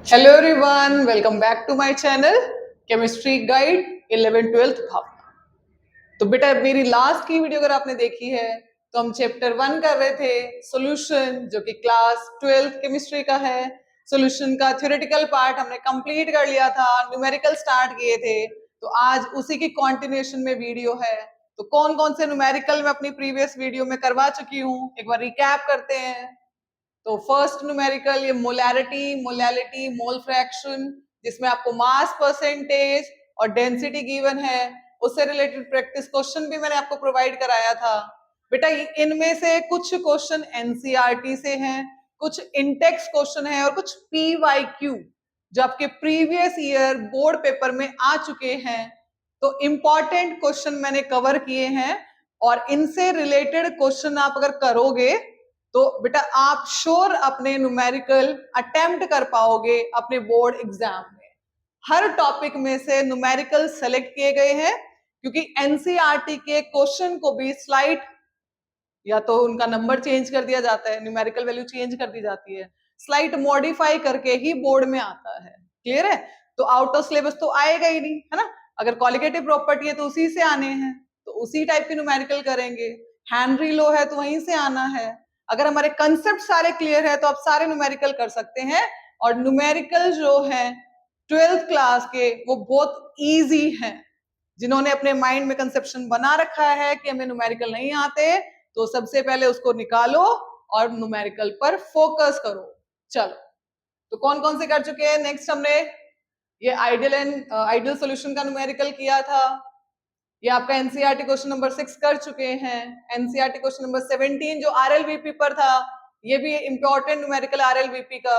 Hello everyone, welcome back to my channel chemistry guide 11th-12th Bhavna. तो बेटा मेरी last की वीडियो अगर आपने देखी है तो हम चैप्टर 1 कर रहे थे सॉल्यूशन, जो कि क्लास 12th केमिस्ट्री का है। सॉल्यूशन का थ्योरेटिकल पार्ट हमने कंप्लीट कर लिया था, न्यूमेरिकल स्टार्ट किए थे, तो आज उसी की कंटिन्यूएशन में वीडियो है। तो कौन कौन से न्यूमेरिकल मैं अपनी प्रीवियस वीडियो में करवा चुकी हूँ, एक बार रिकैप करते हैं। तो फर्स्ट न्यूमेरिकल ये मोलैरिटी, मोलैलिटी, मोल फ्रैक्शन, जिसमें आपको मास परसेंटेज और डेंसिटी गिवन है, उससे रिलेटेड प्रैक्टिस क्वेश्चन भी मैंने आपको प्रोवाइड कराया था। बेटा इनमें से कुछ क्वेश्चन एनसीईआरटी से हैं, कुछ इंटेक्स क्वेश्चन है और कुछ पीवाईक्यू जो आपके प्रीवियस ईयर बोर्ड पेपर में आ चुके हैं। तो इंपॉर्टेंट क्वेश्चन मैंने कवर किए हैं और इनसे रिलेटेड क्वेश्चन आप अगर करोगे तो बेटा आप श्योर अपने न्यूमेरिकल अटेम्प्ट कर पाओगे अपने बोर्ड एग्जाम में। हर टॉपिक में से न्यूमेरिकल सेलेक्ट किए गए हैं, क्योंकि एनसीईआरटी के क्वेश्चन को भी स्लाइड या तो उनका नंबर चेंज कर दिया जाता है, न्यूमेरिकल वैल्यू चेंज कर दी जाती है, स्लाइट मॉडिफाई करके ही बोर्ड में आता है। क्लियर है? तो आउट ऑफ सिलेबस तो आएगा ही नहीं, है ना। अगर कॉलिगेटिव प्रॉपर्टी है तो उसी से आने हैं, तो उसी टाइप के न्यूमेरिकल करेंगे। हेनरी लॉ है तो वहीं से आना है। अगर हमारे कंसेप्ट सारे क्लियर है तो आप सारे न्यूमेरिकल कर सकते हैं। और न्यूमेरिकल जो है 12th क्लास के वो बहुत ईजी है। जिन्होंने अपने माइंड में कंसेप्शन बना रखा है कि हमें न्यूमेरिकल नहीं आते, तो सबसे पहले उसको निकालो और न्यूमेरिकल पर फोकस करो। चलो, तो कौन कौन से कर चुके हैं। नेक्स्ट हमने ये आइडियल सॉल्यूशन का न्यूमेरिकल किया था। ये आपका एनसीईआरटी क्वेश्चन नंबर 6 कर चुके हैं। एनसीईआरटी क्वेश्चन नंबर 17 जो आरएलवीपी पर था, ये भी इंपॉर्टेंट न्यूमेरिकल आरएलवीपी का।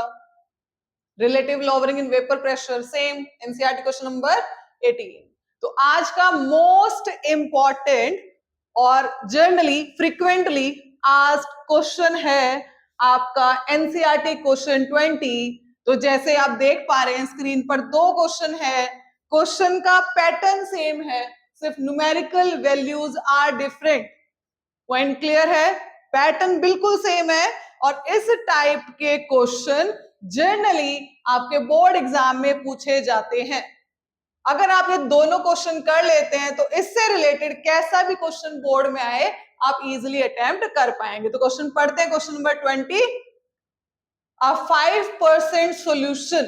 Relative lowering in vapour pressure, same NCERT question number 18। तो आज का मोस्ट इंपॉर्टेंट और जनरली फ्रीक्वेंटली आस्क्ड क्वेश्चन है आपका एनसीईआरटी क्वेश्चन 20। तो जैसे आप देख पा रहे हैं स्क्रीन पर दो क्वेश्चन है, क्वेश्चन का पैटर्न सेम है, सिर्फ numerical values are different. Point clear है? पैटर्न बिल्कुल सेम है और इस टाइप के क्वेश्चन जनरली आपके बोर्ड एग्जाम में पूछे जाते हैं। अगर आप ये दोनों क्वेश्चन कर लेते हैं तो इससे रिलेटेड कैसा भी क्वेश्चन बोर्ड में आए आप इजीली अटेम्प्ट कर पाएंगे। तो क्वेश्चन पढ़ते हैं, question number 20। A 5% solution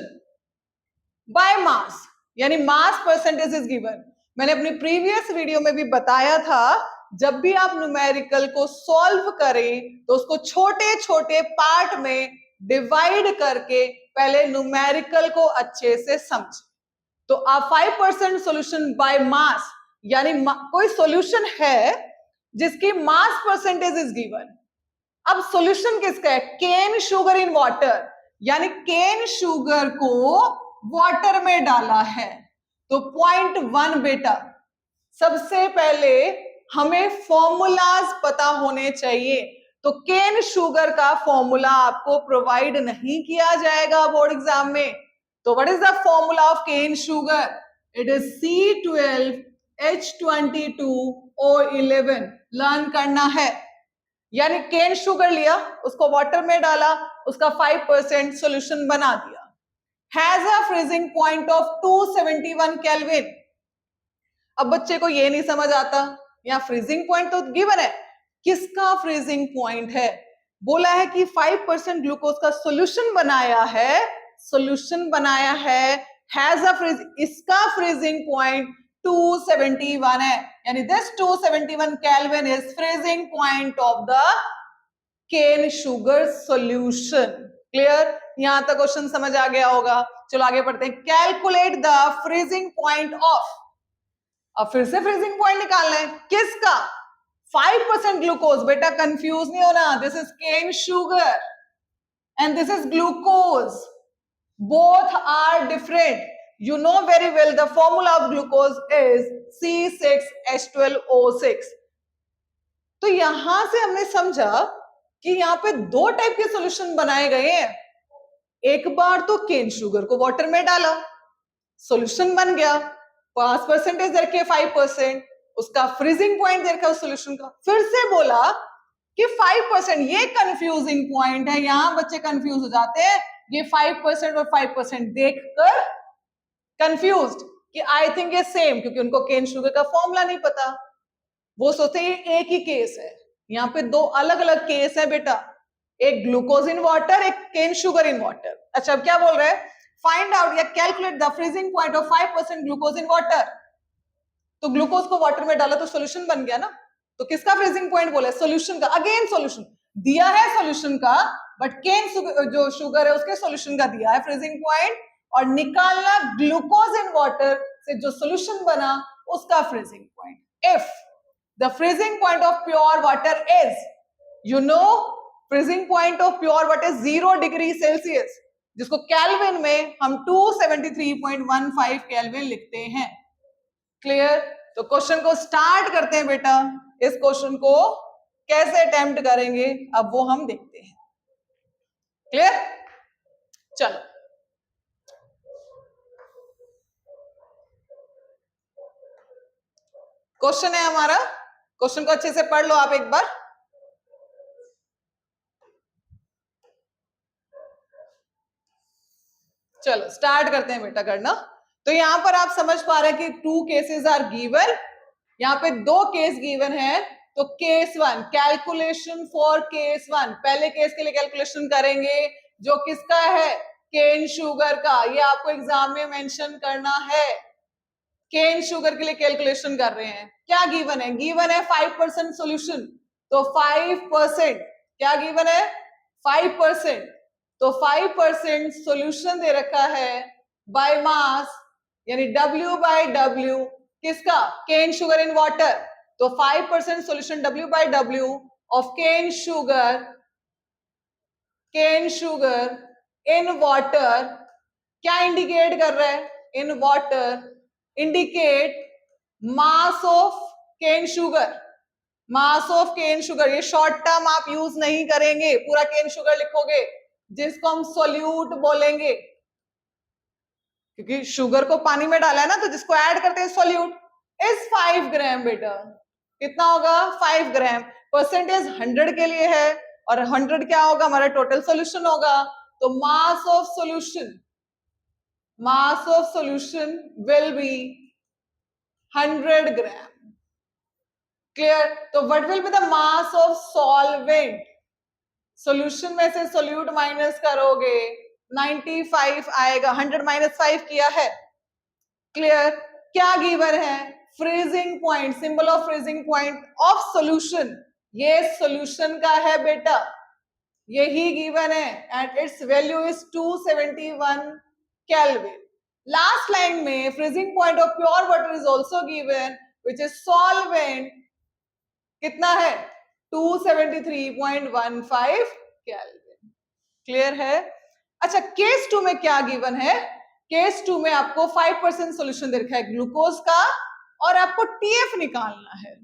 by mass, यानी मास परसेंटेज इज गिवन। मैंने अपनी प्रीवियस वीडियो में भी बताया था, जब भी आप न्यूमेरिकल को सॉल्व करें तो उसको छोटे छोटे पार्ट में डिवाइड करके पहले न्यूमेरिकल को अच्छे से समझें। तो आप 5% सॉल्यूशन बाय मास, यानी कोई सॉल्यूशन है जिसकी मास परसेंटेज इज गिवन। अब सॉल्यूशन किसका है? केन शुगर इन वाटर, यानी केन शुगर को वाटर में डाला है। तो 0.1 बेटा, सबसे पहले हमें फॉर्मूलाज पता होने चाहिए। तो केन शुगर का फॉर्मूला आपको प्रोवाइड नहीं किया जाएगा बोर्ड एग्जाम में। तो what is the formula of cane sugar? It is C12H22O11। Learn करना है। यानी केन शुगर लिया, उसको वाटर में डाला, उसका 5% सॉल्यूशन बना दिया। Has a freezing point of 271 kelvin. अब बच्चे को ये नहीं समझ आता, यहाँ फ्रीजिंग पॉइंट तो गिवन है, किसका फ्रीजिंग पॉइंट है? बोला है कि 5% ग्लूकोज का सॉल्यूशन बनाया है, सॉल्यूशन बनाया है, हैज अ फ्रीज, इसका फ्रीजिंग पॉइंट 271 है, यानी this 271 kelvin is freezing point of the cane sugar solution. Clear? यहां तक क्वेश्चन समझ आ गया होगा। चलो आगे पढ़ते हैं। Calculate the freezing point of, अब फिर से फ्रीजिंग पॉइंट निकालना है, किसका? 5% ग्लूकोज। बेटा कंफ्यूज नहीं होना, this is cane sugar and this is glucose, both are different. You know very well the formula of glucose is C6H12O6। तो यहां से हमने समझा कि यहाँ पे दो टाइप के सॉल्यूशन बनाए गए हैं। एक बार तो केन शुगर को वाटर में डाला, सॉल्यूशन बन गया, 5% रखे 5%, उसका फ्रीजिंग पॉइंट देखा उस सॉल्यूशन का। फिर से बोला कि 5%, ये कंफ्यूजिंग पॉइंट है, यहां बच्चे कंफ्यूज हो जाते हैं। ये 5% और 5% देखकर कंफ्यूज्ड कि आई थिंक ये सेम, क्योंकि उनको केन शुगर का फॉर्मूला नहीं पता। वो सोचते हैं एक ही केस है। यहाँ पे दो अलग अलग केस है बेटा, एक ग्लूकोज इन वाटर, एक केन शुगर इन वाटर। अच्छा, अब क्या बोल रहे हैं? फाइंड आउट या calculate the freezing point of 5% glucose in water. तो ग्लूकोज को वाटर में डाला तो सोल्यूशन बन गया ना, तो किसका फ्रीजिंग पॉइंट बोला? सोल्यूशन का। अगेन सोल्यूशन दिया है सोल्यूशन का, बट केन जो शुगर है उसके सोल्यूशन का दिया है फ्रीजिंग पॉइंट, और निकालना ग्लूकोज इन वाटर से जो सोल्यूशन बना उसका freezing point. If the freezing point of pure water is, you know, freezing point of pure water 0 degree Celsius, जिसको केल्विन में हम 273.15 केल्विन लिखते हैं। क्लियर? तो क्वेश्चन को स्टार्ट करते हैं बेटा। इस क्वेश्चन को कैसे अटेम्प्ट करेंगे अब वो हम देखते हैं। क्लियर? चलो, क्वेश्चन है हमारा, क्वेश्चन को अच्छे से पढ़ लो आप एक बार। चलो स्टार्ट करते हैं बेटा करना। तो यहां पर आप समझ पा रहे हैं कि 2 केसेस आर गिवन, यहां पे 2 केस गिवन है। तो केस 1, कैलकुलेशन फॉर केस 1, पहले केस के लिए कैलकुलेशन करेंगे जो किसका है? केन शुगर का। ये आपको एग्जाम में मेंशन करना है। केन शुगर के लिए कैलकुलेशन कर रहे हैं। क्या गिवन है? गिवन है 5% सॉल्यूशन। तो 5% क्या गिवन है? 5%। तो 5% सॉल्यूशन दे रखा है बाय मास, यानी W बाय W, किसका? Cane sugar in water. तो 5% solution W by W of cane sugar in water क्या इंडिकेट कर रहा है? In water indicate mass of cane sugar. Mass of cane sugar, ये शॉर्ट टर्म आप use नहीं करेंगे, पूरा केन शुगर लिखोगे जिसको हम सोल्यूट बोलेंगे, क्योंकि शुगर को पानी में डाला है ना, तो जिसको ऐड करते हैं सोल्यूट, इज 5 ग्राम बेटा। कितना होगा? 5 ग्राम। परसेंटेज 100 के लिए है, और 100 क्या होगा? हमारा टोटल सोल्यूशन होगा। तो mass of solution will be 100 gram. Clear? तो what will be the mass of solvent? Solution में से सोल्यूट माइनस करोगे 95 आएगा। 100 माइनस 5 किया है। क्लियर? क्या गिवन है? Freezing point, symbol of freezing point of solution, ये सॉल्यूशन का है बेटा, यही गिवन है, and its value is 271 kelvin. Last line में freezing point of pure water is also given, which is solvent, कितना है? 273.15 केल्विन। क्लियर है? अच्छा, केस 2 में क्या गिवन है? केस 2 में आपको 5% सॉल्यूशन दे रखा है ग्लूकोज का, और आपको टीएफ निकालना है।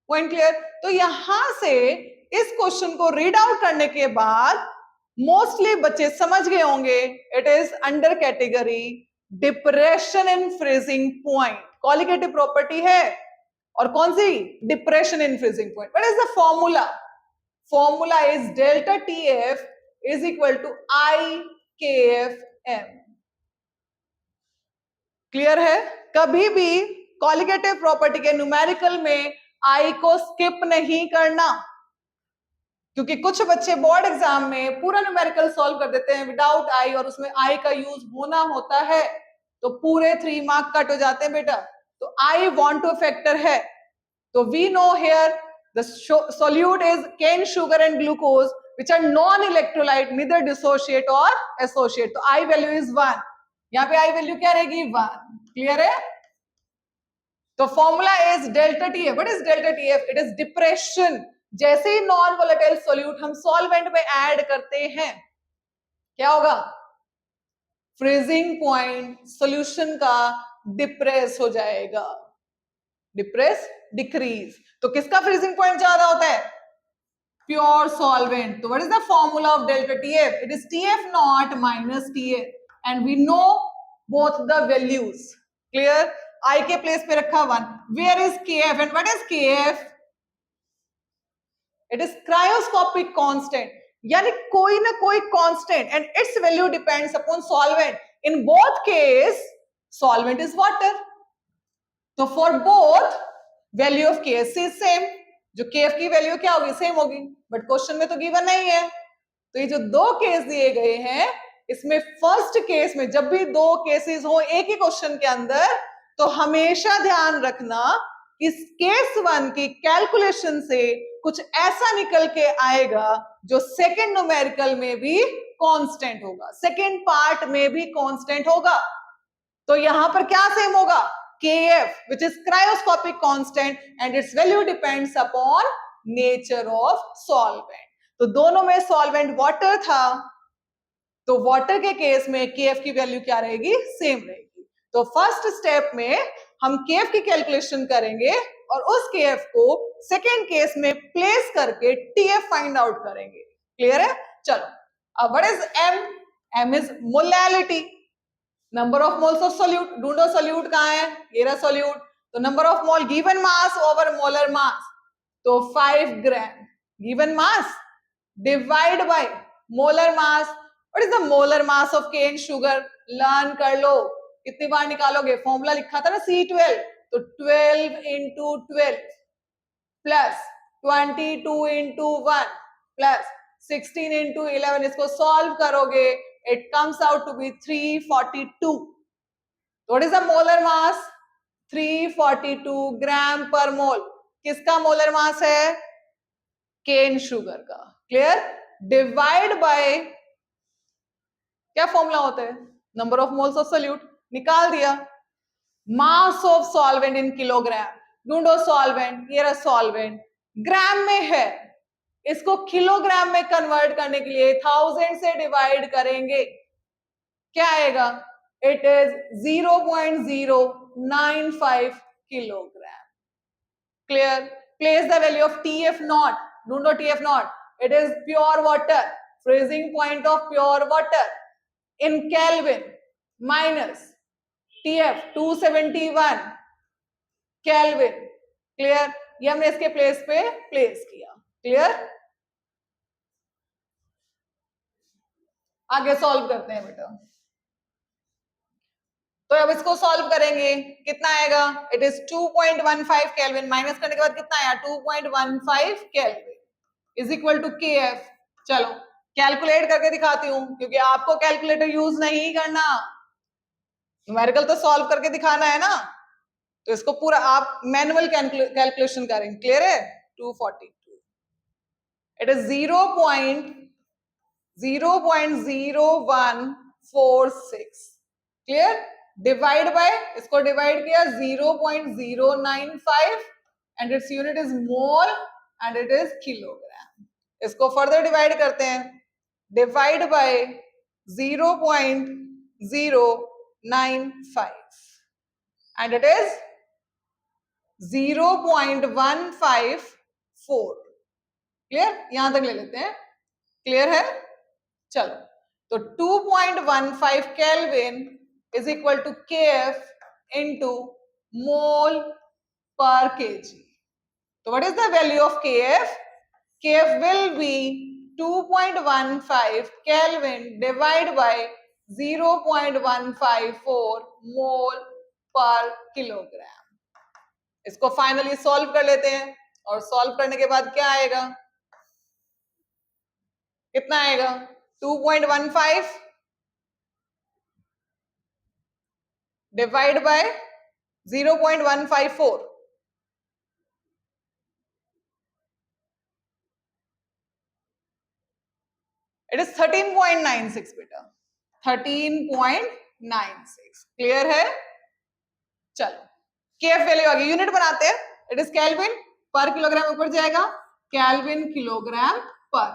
Point clear? तो यहां से इस क्वेश्चन को रीड आउट करने के बाद मोस्टली बच्चे समझ गए होंगे, it is under category depression in freezing point. Qualitative property है, और कौन सी? Depression in freezing point. What is the formula? Formula is delta TF is equal to IKFM। Clear है? कभी भी कॉलिगेटिव प्रॉपर्टी के न्यूमेरिकल में आई को स्किप नहीं करना, क्योंकि कुछ बच्चे बोर्ड एग्जाम में पूरा न्यूमेरिकल सॉल्व कर देते हैं विदाउट आई, और उसमें आई का यूज होना होता है, तो पूरे 3 मार्क कट हो जाते हैं बेटा। तो आई वांट टू फैक्टर है। तो we know here the solute is cane sugar and glucose which are non-electrolyte, neither dissociate or associate. तो I value is 1. यहाँ पे I value क्या रहेगी? 1. क्लियर है? तो formula is delta TF. What is delta TF? It is depression. जैसे ही non volatile solute हम सॉल्वेंट में ऐड करते हैं, क्या होगा? फ्रीजिंग पॉइंट सॉल्यूशन का डिप्रेस हो जाएगा। Depress, decrease. तो किसका फ्रीजिंग पॉइंट ज्यादा होता है? Pure solvent. तो what is the formula of delta TF? It is TF not minus TF, and we know both the values. Clear? I के प्लेस पे रखा 1। Where is KF and what is KF? It is cryoscopic constant. यानी कोई ना कोई constant and its value depends upon solvent. In both case solvent is water. तो for both value of KFC is same. जो KF की वैल्यू क्या होगी, सेम होगी. बट क्वेश्चन में तो गिवन नहीं है. तो ये जो दो केस दिए गए हैं, इसमें फर्स्ट केस में जब भी दो केसेस हो एक ही क्वेश्चन के अंदर, तो हमेशा ध्यान रखना इस केस वन की कैलकुलेशन से कुछ ऐसा निकल के आएगा जो सेकेंड न्यूमेरिकल में भी कांस्टेंट होगा, सेकेंड पार्ट में भी कांस्टेंट होगा. तो यहां पर क्या सेम होगा, KF which is cryoscopic constant and its value depends upon nature of solvent. तो दोनों में सॉल्वेंट वाटर था, तो वाटर के केस में KF की वैल्यू क्या रहेगी, सेम रहेगी. तो फर्स्ट स्टेप में हम KF की कैलकुलेशन करेंगे और उस KF को सेकेंड केस में प्लेस करके TF फाइंड आउट करेंगे. क्लियर है? चलो, अब what is M? M is molality, number of moles of solute. ढूंढो सोल्यूट कहां है, ये रहा सोल्यूट. तो number of mole given mass over molar mass, तो 5 gram given mass divide by molar mass. What is the molar mass of cane sugar? Learn कर लो. कितनी बार निकालोगे, फॉर्मूला लिखा था ना C12, तो 12 into 12 plus 22 into 1 plus 16 into 11. इसको सॉल्व करोगे, it comes out to be 342. What is the molar mass? 342 gram per मोल. किसका मोलर मास है? केन शुगर का. क्लियर? डिवाइड बाय क्या फॉर्मूला होता है, number of moles of solute. निकाल दिया. मास ऑफ सॉल्वेंट इन किलोग्राम. ढूंढो सॉल्वेंट, ये रहा सॉल्वेंट, ग्राम में है. इसको किलोग्राम में कन्वर्ट करने के लिए 1000 से डिवाइड करेंगे. क्या आएगा? It is 0.095 kilogram. Clear? Place the value of TF not. ढूंढो TF not. It is pure water, freezing point of pure water in kelvin minus TF 271 kelvin. Clear? ये हमने इसके प्लेस पे प्लेस किया. क्लियर? आगे सॉल्व करते हैं बेटा. तो अब इसको सॉल्व करेंगे, कितना आएगा? It is 2.15 kelvin. माइनस करने के बाद कितना आया? 2.15 kelvin is equal to KF. चलो कैलकुलेट करके दिखाती हूं, क्योंकि आपको कैलकुलेटर यूज नहीं करना, न्यूमेरिकल तो सॉल्व करके दिखाना है ना. तो इसको पूरा आप मैनुअल कैलकुलेशन करेंगे. क्लियर है? 242. It is 0.0146. Clear? Divide by, इसको डिवाइड किया 0.095 and its unit is mole and it is kilogram. इसको फर्दर डिवाइड करते हैं. Divide by 0.095 and it is 0.154. Clear? यहां तक ले लेते हैं. क्लियर है? चलो, तो 2.15 kelvin is equal to KF into mole per kg. तो what is the value of KF? KF will be 2.15 kelvin divide by 0.154 mole per kilogram. इसको फाइनली सॉल्व कर लेते हैं, और सॉल्व करने के बाद क्या आएगा? कितना आएगा? 2.15 डिवाइड बाय 0.154. इट इज 13.96 बेटा, 13.96. क्लियर है? चलो, KF वैल्यू आ गई. यूनिट बनाते हैं. इट इज केल्विन पर किलोग्राम, ऊपर जाएगा केल्विन किलोग्राम पर.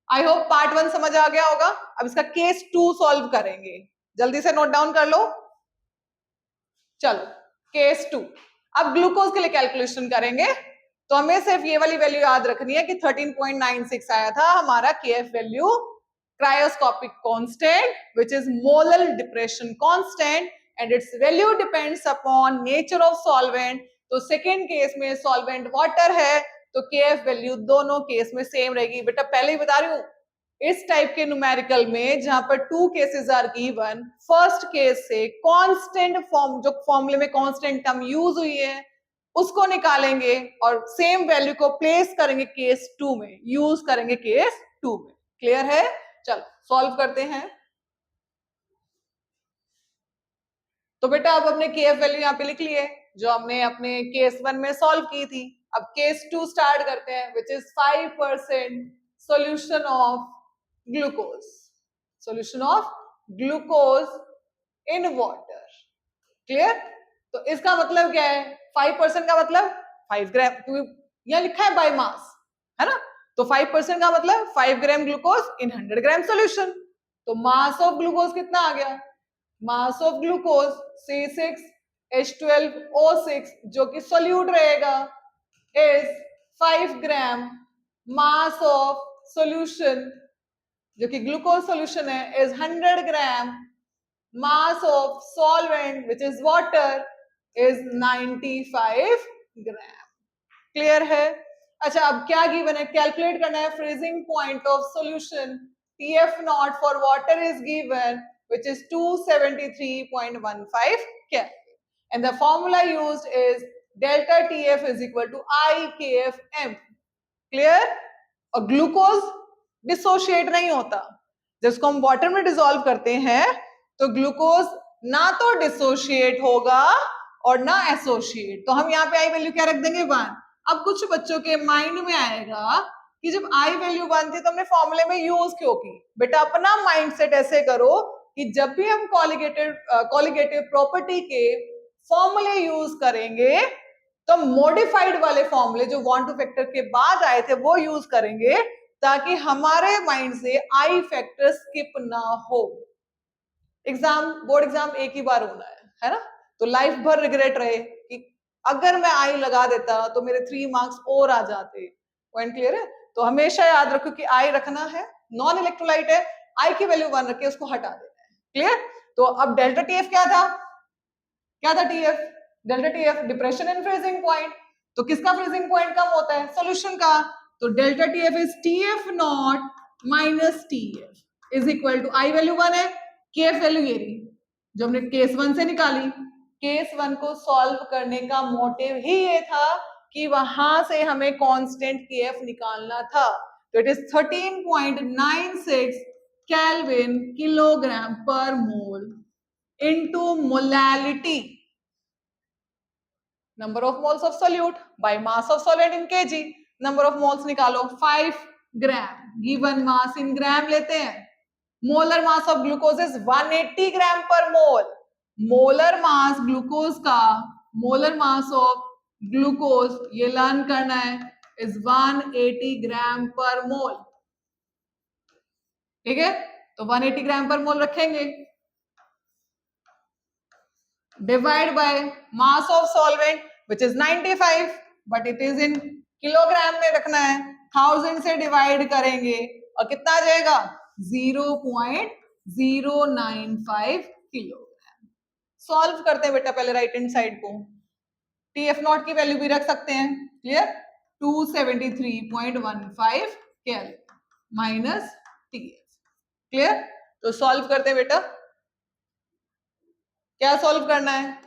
आई होप पार्ट 1 समझ आ गया होगा. अब इसका केस 2 सॉल्व करेंगे. जल्दी से नोट डाउन कर लो. चलो, केस 2. अब ग्लूकोज के लिए कैलकुलेशन करेंगे, तो हमें सिर्फ ये वाली वैल्यू याद रखनी है कि 13.96 आया था हमारा KF value, cryoscopic constant which is molar depression constant and its value depends upon nature of solvent. तो सेकेंड केस में सॉल्वेंट वाटर है, तो KF वैल्यू दोनों केस में सेम रहेगी। बेटा पहले ही बता रही हूँ, इस टाइप के न्यूमेरिकल में जहां पर 2 cases are given, first case से कांस्टेंट फॉर्म, जो फॉर्मूले में कांस्टेंट टर्म यूज हुई है उसको निकालेंगे और सेम वैल्यू को प्लेस करेंगे केस 2 में, यूज करेंगे केस 2 में। क्लियर है? चलो सॉल्व करते हैं। तो बेटा अब हमने KF वैल्यू यहाँ पे लिख ली है जो हमने अपने केस 1 में सॉल्व की थी। अब केस 2 स्टार्ट करते हैं, which is 5% solution of glucose, solution of glucose in water. Clear? तो इसका मतलब क्या है? 5% का मतलब 5 ग्राम, क्योंकि यहाँ लिखा है बाय मास, है ना? तो 5% का मतलब 5 gram glucose in 100 gram solution. तो मास ऑफ ग्लूकोज कितना आ गया? मास ऑफ ग्लूकोज C6H12O6 जो कि सोल्यूट रहेगा is 5 gram. Mass of solution जो कि ग्लूकोज सॉल्यूशन है is 100 gram. Mass of solvent which is water is 95 gram. Clear है? अच्छा अब क्या गिवन है? कैलकुलेट करना है freezing point of solution. TF not for water is given which is 273.15 Kelvin. And the formula used is delta TF is equal to IKFM. Clear? और glucose dissociate नहीं होता, जिसको हम वाटर में डिसॉल्व करते हैं तो ग्लूकोज ना तो डिसोशिएट होगा और ना एसोशिएट। तो हम यहाँ पे आई वैल्यू क्या रख देंगे? 1। अब कुछ बच्चों के माइंड में आएगा कि जब आई वैल्यू 1 थी तो हमने फॉर्मूले में यूज क्यों की? बेटा अपना माइंडसेट ऐसे करो कि जब भी हम कॉलिगेटिव प्रॉपर्टी के फॉर्मूले यूज करेंगे तो मॉडिफाइड वाले फॉर्मूले जो 1 टू फैक्टर के बाद आए थे वो यूज करेंगे ताकि हमारे माइंड से आई फैक्टर स्किप ना हो। बोर्ड एग्जाम एक ही बार होना है ना? तो लाइफ भर रिग्रेट रहे कि अगर मैं आई लगा देता तो मेरे 3 मार्क्स और आ जाते। पॉइंट क्लियर है? तो हमेशा याद रखो कि आई रखना है, नॉन इलेक्ट्रोलाइट है, आई की वैल्यू 1 रख के उसको हटा देना है। क्लियर? तो अब डेल्टा टीएफ क्या था? क्या था TF? Delta TF depression in freezing point. तो किसका फ्रीजिंग पॉइंट कम होता है? सॉल्यूशन का। तो delta TF is TF not minus TF is equal to i value 1 है, केएफ वैल्यू ये रही जो हमने केस 1 से निकाली। केस 1 को सॉल्व करने का मोटिव ही ये था कि वहां से हमें कांस्टेंट केएफ निकालना था। तो it is 13.96 Kelvin kilogram per mole into molality, number of moles of solute by mass of solvent in kg। number of moles निकालो 5 ग्राम, given mass in ग्राम लेते हैं। molar mass of glucose is 180 gram per mole। molar mass glucose का, molar mass of glucose ये learn करना है is 180 gram per mole। ठीक है? तो 180 ग्राम पर मोल रखेंगे, divide by mass of solvent which is 95 but it is in kilogram में रखना है। 1000 से डिवाइड करेंगे और कितना आ जाएगा? 0.095 किलोग्राम। सॉल्व करते हैं बेटा पहले राइट हैंड साइड को। टीएफ नॉट की वैल्यू भी रख सकते हैं। Clear? 273.15 kelvin minus TF. Clear? तो सॉल्व करते हैं बेटा। क्या सॉल्व करना है?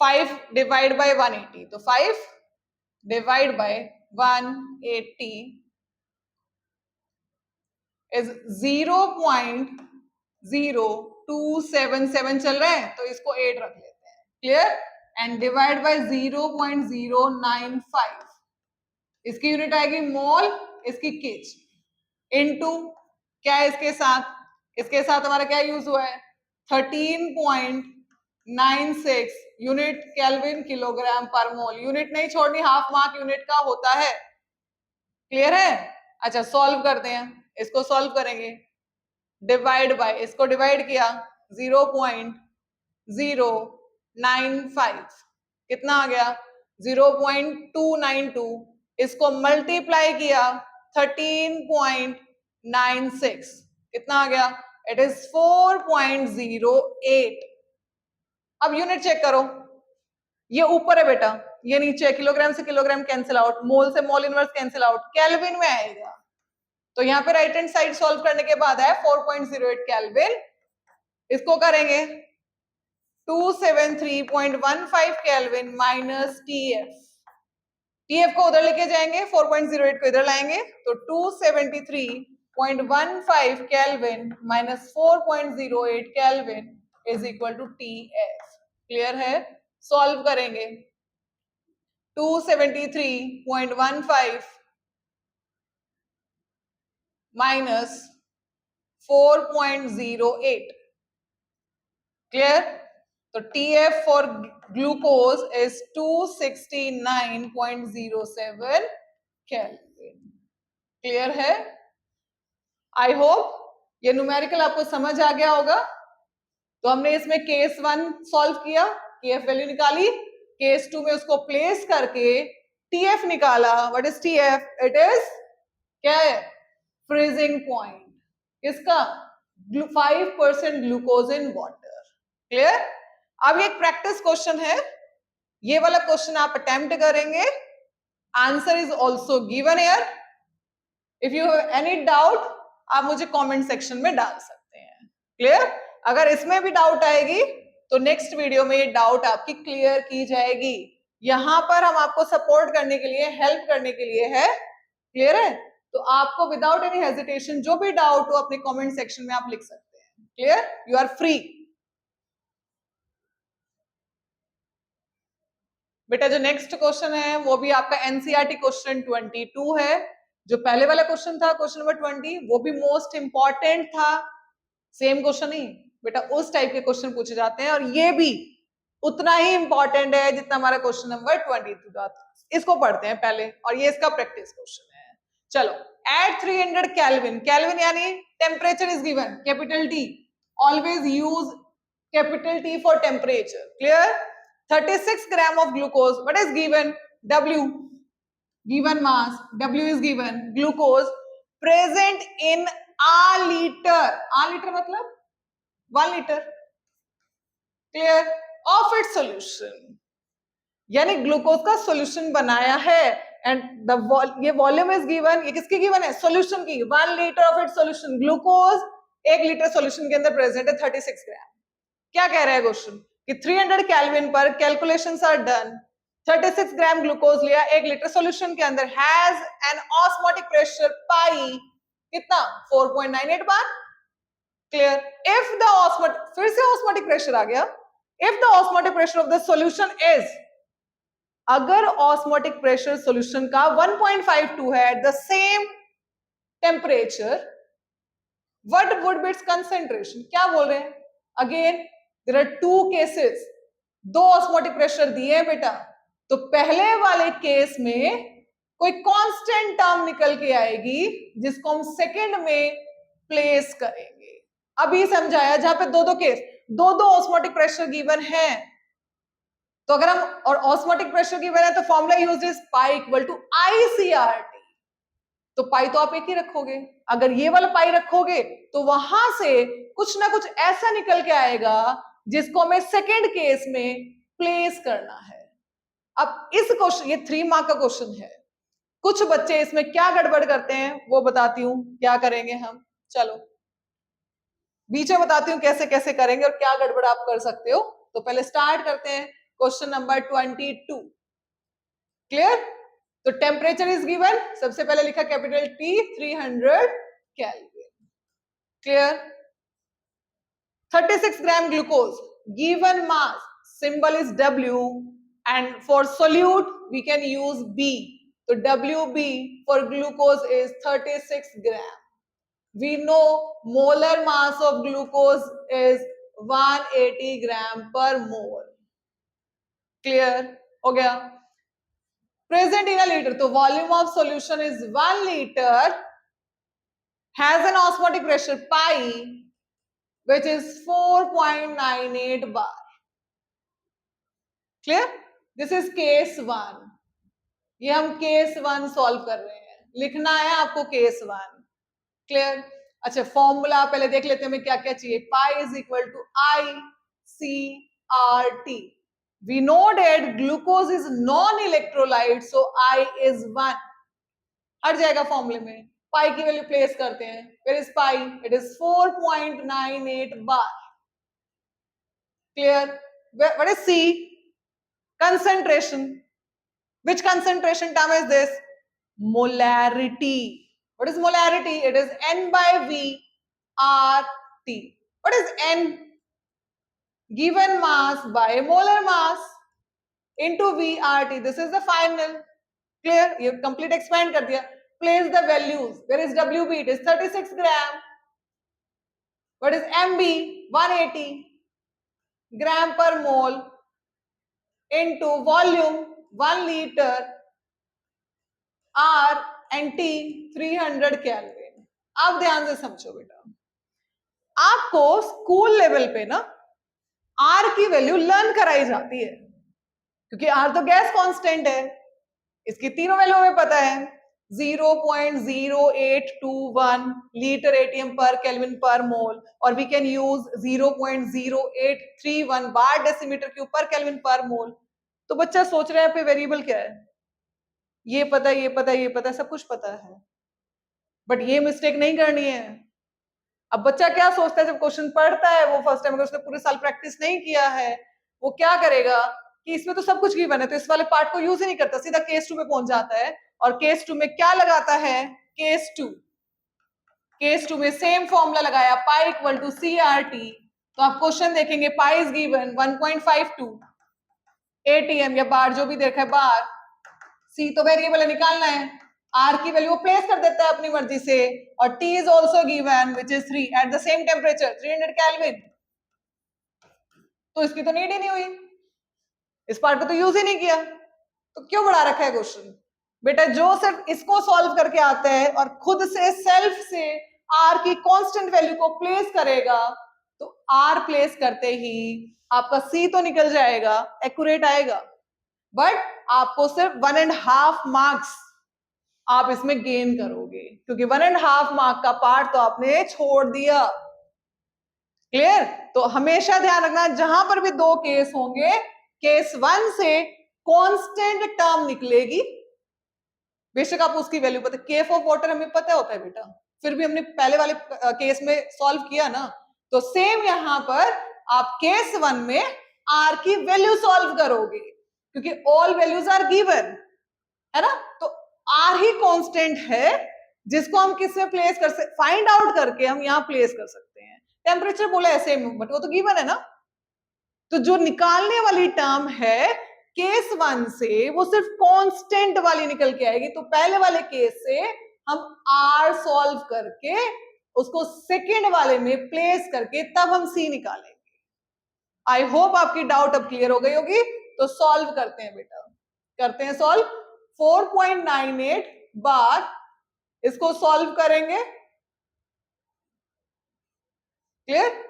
5 डिवाइड बाय 180, तो 5 डिवाइड बाय 180 इज 0.0277 चल रहा है तो इसको 8 रख लेते हैं। क्लियर? एंड डिवाइड बाय 0.095, इसकी यूनिट आएगी मोल, इसकी केजी इनटू क्या है इसके साथ? इसके साथ हमारा क्या यूज हुआ है? 13.96 यूनिट केल्विन किलोग्राम पर मोल। यूनिट नहीं छोड़नी, हाफ मार्क यूनिट का होता है। क्लियर है? अच्छा सॉल्व करते हैं, इसको सॉल्व करेंगे। डिवाइड बाय, इसको डिवाइड किया 0.095 कितना आ गया? 0.292। इसको मल्टीप्लाई किया 13.96 कितना आ गया? It is 4.08। अब यूनिट चेक करो, ये ऊपर है बेटा, ये नीचे किलोग्राम से किलोग्राम कैंसिल आउट, मोल से mole inverse cancel out, kelvin में आएगा। तो यहाँ पे राइट हैंड साइड सॉल्व करने के बाद है 4.08 केल्विन। इसको करेंगे 273.15 केल्विन माइनस टीएफ। टीएफ को उधर लेके जाएंगे, 4.08 को इधर लाएंगे, तो 273.15 kelvin minus 4.08 kelvin is equal to TF. Clear है? सॉल्व करेंगे 273.15 माइनस 4.08। क्लियर? तो TF for glucose is 269.07 Kelvin। Clear है? आई होप ये न्यूमेरिकल आपको समझ आ गया होगा। तो हमने इसमें केस 1 सॉल्व किया, KF वैल्यू निकाली, केस 2 में उसको प्लेस करके TF निकाला। What is TF? It is क्या है? Freezing point. किसका? 5% ग्लूकोज इन वाटर। क्लियर? अब ये एक प्रैक्टिस क्वेश्चन है, ये वाला क्वेश्चन आप अटेम्प्ट करेंगे। Answer is also given here. If you have any doubt आप मुझे कमेंट सेक्शन में डाल सकते हैं। क्लियर? अगर इसमें भी डाउट आएगी तो नेक्स्ट वीडियो में ये डाउट आपकी क्लियर की जाएगी। यहां पर हम आपको सपोर्ट करने के लिए, हेल्प करने के लिए है। क्लियर है? तो आपको विदाउट एनी हेजिटेशन जो भी डाउट हो अपने कमेंट सेक्शन में आप लिख सकते हैं। क्लियर? You are free. बेटा जो नेक्स्ट क्वेश्चन है वो भी आपका एनसीईआरटी क्वेश्चन 22 है। जो पहले वाला क्वेश्चन था क्वेश्चन नंबर 20 वो भी मोस्ट इंपॉर्टेंट था। सेम क्वेश्चन ही बेटा, उस टाइप के क्वेश्चन पूछे जाते हैं और ये भी उतना ही इंपॉर्टेंट है जितना हमारा क्वेश्चन नंबर 22 था। इसको पढ़ते हैं पहले और ये इसका प्रैक्टिस क्वेश्चन है। चलो, एट 300 केल्विन, केल्विन यानी temperature is given capital T, always use capital T for temperature. Clear? 36 gram of glucose. What is given? W. Given mass. W is given. Glucose present in a liter. A liter मतलब 1 liter. Clear? Of its solution. यानी glucose का solution बनाया है and ये volume is given. ये किसकी given है? Solution की। 1 litre of it solution. Glucose 1 litre solution के अंदर प्रेजेंट है 36 ग्राम। क्या कह रहा है क्वेश्चन कि 300 केल्विन पर calculations are done, 36 gram glucose लिया 1 लीटर सॉल्यूशन के अंदर, has an osmotic pressure pi कितना? 4.98 bar. Clear? If the osmotic, फिर से ऑस्मोटिक प्रेशर आ गया, if the osmotic pressure of the solution is, अगर ऑस्मोटिक प्रेशर सॉल्यूशन का 1.52 है at the same temperature, what would be its concentration? क्या बोल रहे हैं? Again there are 2 cases, 2 osmotic pressure दिए हैं बेटा। तो पहले वाले केस में कोई कांस्टेंट टर्म निकल के आएगी जिसको हम सेकंड में प्लेस करेंगे। अभी समझाया, जहां पे 2-2 केस, 2-2 ऑस्मोटिक प्रेशर गिवन है। तो अगर हम, और ऑस्मोटिक प्रेशर गिवन है तो formula use is pi equal to ICRT। तो पाई तो आप एक ही रखोगे, अगर ये वाला पाई रखोगे तो वहां से कुछ ना कुछ ऐसा निकल के आएगा जिसको हमें सेकेंड केस में प्लेस करना है। अब इस क्वेश्चन, ये 3 मार्क का क्वेश्चन है। कुछ बच्चे इसमें क्या गड़बड़ करते हैं वो बताती हूं, क्या करेंगे हम। चलो बीच में बताती हूँ कैसे कैसे करेंगे और क्या गड़बड़ आप कर सकते हो। तो पहले स्टार्ट करते हैं क्वेश्चन नंबर 22। क्लियर? तो टेम्परेचर इज गिवन, सबसे पहले लिखा capital T 300 kelvin. Clear? 36 gram glucose, given mass, symbol is W and for solute we can use B. So WB for glucose is 36 gram. We know molar mass of glucose is 180 gram per mole. Clear? हो गया? Present in a liter, तो volume of solution is 1 liter, has an osmotic pressure pi which is 4.98 bar. Clear? This is case 1. ये हम case 1 solve कर रहे हैं, लिखना है आपको केस 1। क्लियर? अच्छा, फॉर्मूला पहले देख लेते हैं हमें क्या क्या चाहिए। Pi is equal to ICRT। We know that glucose is non-electrolyte, so I is 1. हट जाएगा फॉर्मूले में, पाई की वैल्यू प्लेस करते हैं. Where is pi? It is 4.98 bar. Clear? What is C? Concentration. Which concentration term is this? Molarity. What is molarity? It is N by V RT. What is N? Given mass by molar mass into VRT. This is the final. Clear? You complete expand कर दिया. Place the values. Where is WB? It is 36 gram. What is MB? 180 gram per mole into volume 1 liter R and T 300 Kelvin. आप ध्यान से समझो बेटा, आपको school level पे ना R की वैल्यू लर्न कराई जाती है, क्योंकि R तो गैस कांस्टेंट है. इसकी तीनों वैल्यू हमें पता है, 0.0821 लीटर एटीएम पर केल्विन पर मोल, और we can use 0.0831 bar decimetre cube per kelvin per mole. तो बच्चा सोच रहा है पे वेरिएबल क्या है, ये पता है, ये पता है, ये पता है, सब कुछ पता है, बट ये मिस्टेक नहीं करनी है. अब बच्चा क्या सोचता है जब क्वेश्चन पढ़ता है, वो फर्स्ट टाइम अगर उसने पूरे साल प्रैक्टिस नहीं किया है, वो क्या करेगा कि इसमें तो सब कुछ गिवन है, तो इस वाले पार्ट को यूज ही नहीं करता, सीधा केस 2 में पहुंच जाता है. और केस 2 में क्या लगाता है, केस 2 में सेम फॉर्मूला लगाया, पाई इक्वल टू CRT. तो आप क्वेश्चन देखेंगे, पाई इज गिवन 1.52 ATM या बार, जो भी देखा है बार. C तो वेरिएबल है, निकालना है. R की वैल्यू प्लेस कर देता है अपनी मर्जी से, और T is also given which is 3 eight the same temperature 300 kelvin. तो इसकी तो नीड ही नहीं हुई, इस पार्ट को तो यूज ही नहीं किया, तो क्यों बढ़ा रखा है क्वेश्चन. बेटा जो सिर्फ इसको सॉल्व करके आता है और खुद से सेल्फ से R की कांस्टेंट वैल्यू को प्लेस करेगा, तो R प्लेस करते ही आपका C तो निकल जाएगा, एक्यूरेट आएगा, बट आपको सिर्फ 1.5 मार्क्स आप इसमें गेन करोगे, क्योंकि 1.5 मार्क का पार्ट तो आपने छोड़ दिया. क्लियर? तो हमेशा ध्यान रखना, जहां पर भी दो केस होंगे, केस 1 से कांस्टेंट टर्म निकलेगी, बेशक आप उसकी वैल्यू पता, केफ ऑफ वाटर हमें पता होता है बेटा, फिर भी हमने पहले वाले केस में सॉल्व किया ना, तो सेम यहां पर आप केस 1 में R की वैल्यू सॉल्व करोगे, क्योंकि ऑल वैल्यूज आर गिवन है ना. तो R ही कांस्टेंट है जिसको हम किस में प्लेस कर सकते, फाइंड आउट करके हम यहां प्लेस कर सकते हैं. टेम्परेचर बोला ऐसे, बट वो तो गिवन है ना. तो जो निकालने वाली टर्म है केस 1 से, वो सिर्फ कांस्टेंट वाली निकल के आएगी. तो पहले वाले केस से हम R सॉल्व करके उसको सेकेंड वाले में प्लेस करके तब हम C निकालेंगे. आई होप आपकी डाउट अब क्लियर हो गई होगी. तो सॉल्व करते हैं बेटा, करते हैं सॉल्व. 4.98 बार इसको सॉल्व करेंगे. क्लियर?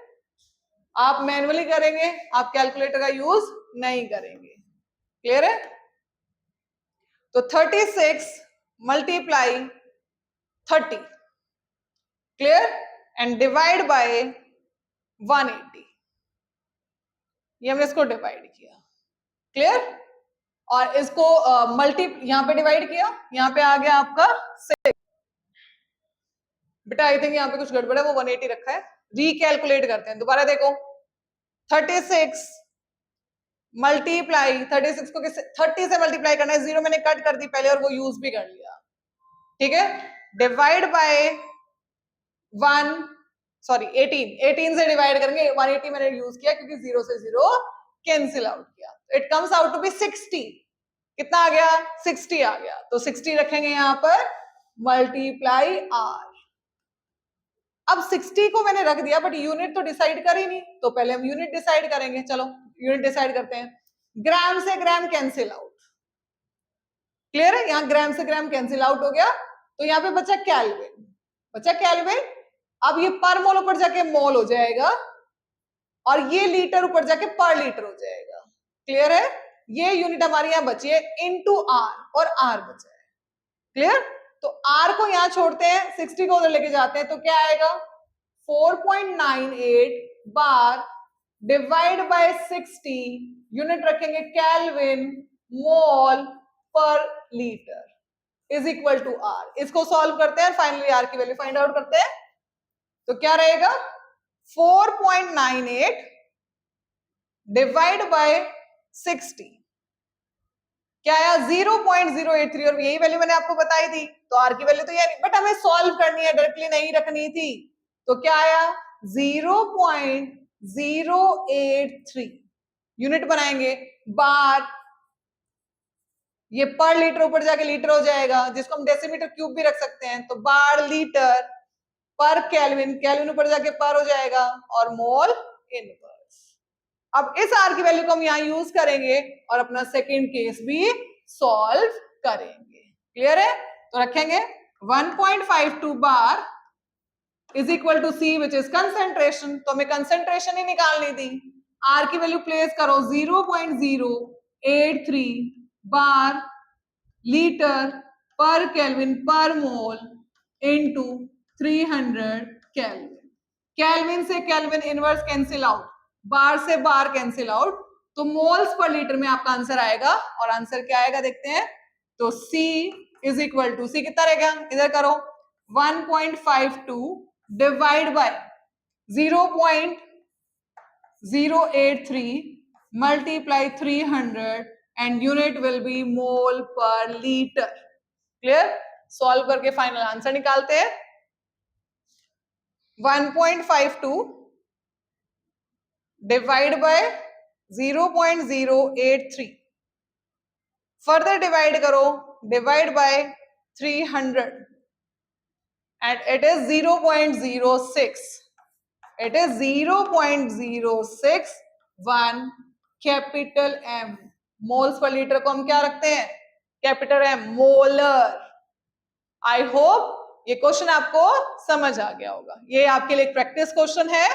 आप मैन्युअली करेंगे, आप कैलकुलेटर का यूज नहीं करेंगे. क्लियर है? तो 36 multiply 30, clear, and divide by 180. ये हमने इसको डिवाइड किया. क्लियर? और इसको यहां पे डिवाइड किया, यहां पे आ गया आपका 6. बेटा आई थिंक यहां पे कुछ गड़बड़ है, वो 180 रखा है. रिकैलकुलेट करते हैं, दोबारा देखो. 36 मल्टीप्लाई 36 को 30 से मल्टीप्लाई करना है, 0 मैंने कट कर दी पहले और वो यूज भी कर लिया. ठीक है, डिवाइड बाय 18 से डिवाइड करेंगे. 180 मैंने यूज किया क्योंकि 0 से 0 कैंसिल आउट किया. It comes out to be 60. कितना आ गया? 60 आ गया. तो 60 रखेंगे यहां पर, मल्टीप्लाई R. अब 60 को मैंने रख दिया, बट यूनिट तो डिसाइड कर ही नहीं, तो पहले हम यूनिट डिसाइड करेंगे. चलो यूनिट डिसाइड करते हैं. ग्राम से ग्राम कैंसिल आउट. क्लियर है? यहां ग्राम से ग्राम कैंसिल आउट हो गया, तो यहां पे बचा केल्विन. अब ये पर मोल ऊपर जाके मोल हो जाएगा, और ये लीटर ऊपर जाके पर लीटर हो जाएगा. क्लियर है? ये यूनिट हमारी यहां बची है इनटू R, और R बचा है. क्लियर? तो R को यहां छोड़ते हैं, 60 को उधर लेके जाते हैं, तो क्या आएगा? 4.98 बार डिवाइड बाय 60, यूनिट रखेंगे kelvin mole per litre is equal to R. इसको सॉल्व करते हैं, फाइनली आर की वैल्यू फाइंड आउट करते हैं। तो क्या रहेगा 4.98 डिवाइड बाय 60, क्या आया 0.083, और यही वैल्यू मैंने आपको बताई थी। तो आर की वैल्यू तो ये नहीं, बट हमें सॉल्व करनी है, डायरेक्टली नहीं रखनी थी। तो क्या आया 0.083 यूनिट बनाएंगे बार, ये पर लीटर ऊपर जाके लीटर हो जाएगा, जिसको हम डेसीमीटर क्यूब भी रख सकते हैं। तो बार लीटर पर केल्विन, केल्विन ऊपर जाके पर हो जाएगा, और मोल इनवर्स। अब इस आर की वैल्यू को हम यहां यूज करेंगे और अपना सेकंड केस भी सॉल्व करेंगे। क्लियर है? तो रखेंगे 1.52 bar is equal to C which is concentration. तो हमें कंसेंट्रेशन ही निकालनी थी। आर की वैल्यू प्लेस करो 0.083 बार लीटर पर केल्विन पर मोल इनटू 300 केल्विन। केल्विन से केल्विन इनवर्स कैंसिल आउट, बार से बार कैंसिल आउट, तो मोल्स पर लीटर में आपका आंसर आएगा। और आंसर क्या आएगा देखते हैं। तो C इज इक्वल टू, सी कितना रहेगा इधर करो, 1.52 divide by 0.083 multiply 300 and unit will be mole per liter. Clear? Solve करके फाइनल आंसर निकालते हैं। 1.52 डिवाइड बाय 0.083, फर्दर डिवाइड करो, divide by 300 and it is 0.06. It is 0.061 capital M। Moles per litre को हम क्या रखते हैं? Capital M, molar. I hope ये क्वेश्चन आपको समझ आ गया होगा। ये आपके लिए एक प्रैक्टिस क्वेश्चन है,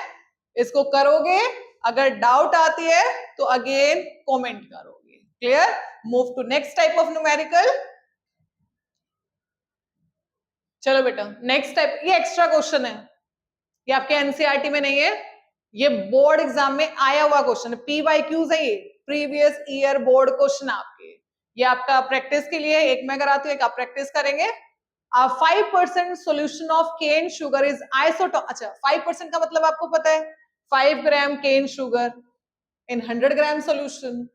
इसको करोगे, अगर डाउट आती है तो अगेन कमेंट करोगे। Clear? Move to next type of numerical. चलो बेटा नेक्स्ट टाइप, ये एक्स्ट्रा क्वेश्चन है, ये आपके एनसीईआरटी में नहीं है, ये बोर्ड एग्जाम में आया हुआ क्वेश्चन है, पीवाईक्यूज है, ये प्रीवियस ईयर बोर्ड क्वेश्चन आपके। ये आपका प्रैक्टिस के लिए, एक मैं कराती हूँ, एक आप प्रैक्टिस करेंगे। 5% solution of cane sugar is isotonic. अच्छा 5% का मतलब आपको पता है, 5 ग्राम केन शुगर इन 100 ग्राम सोल्यूशन।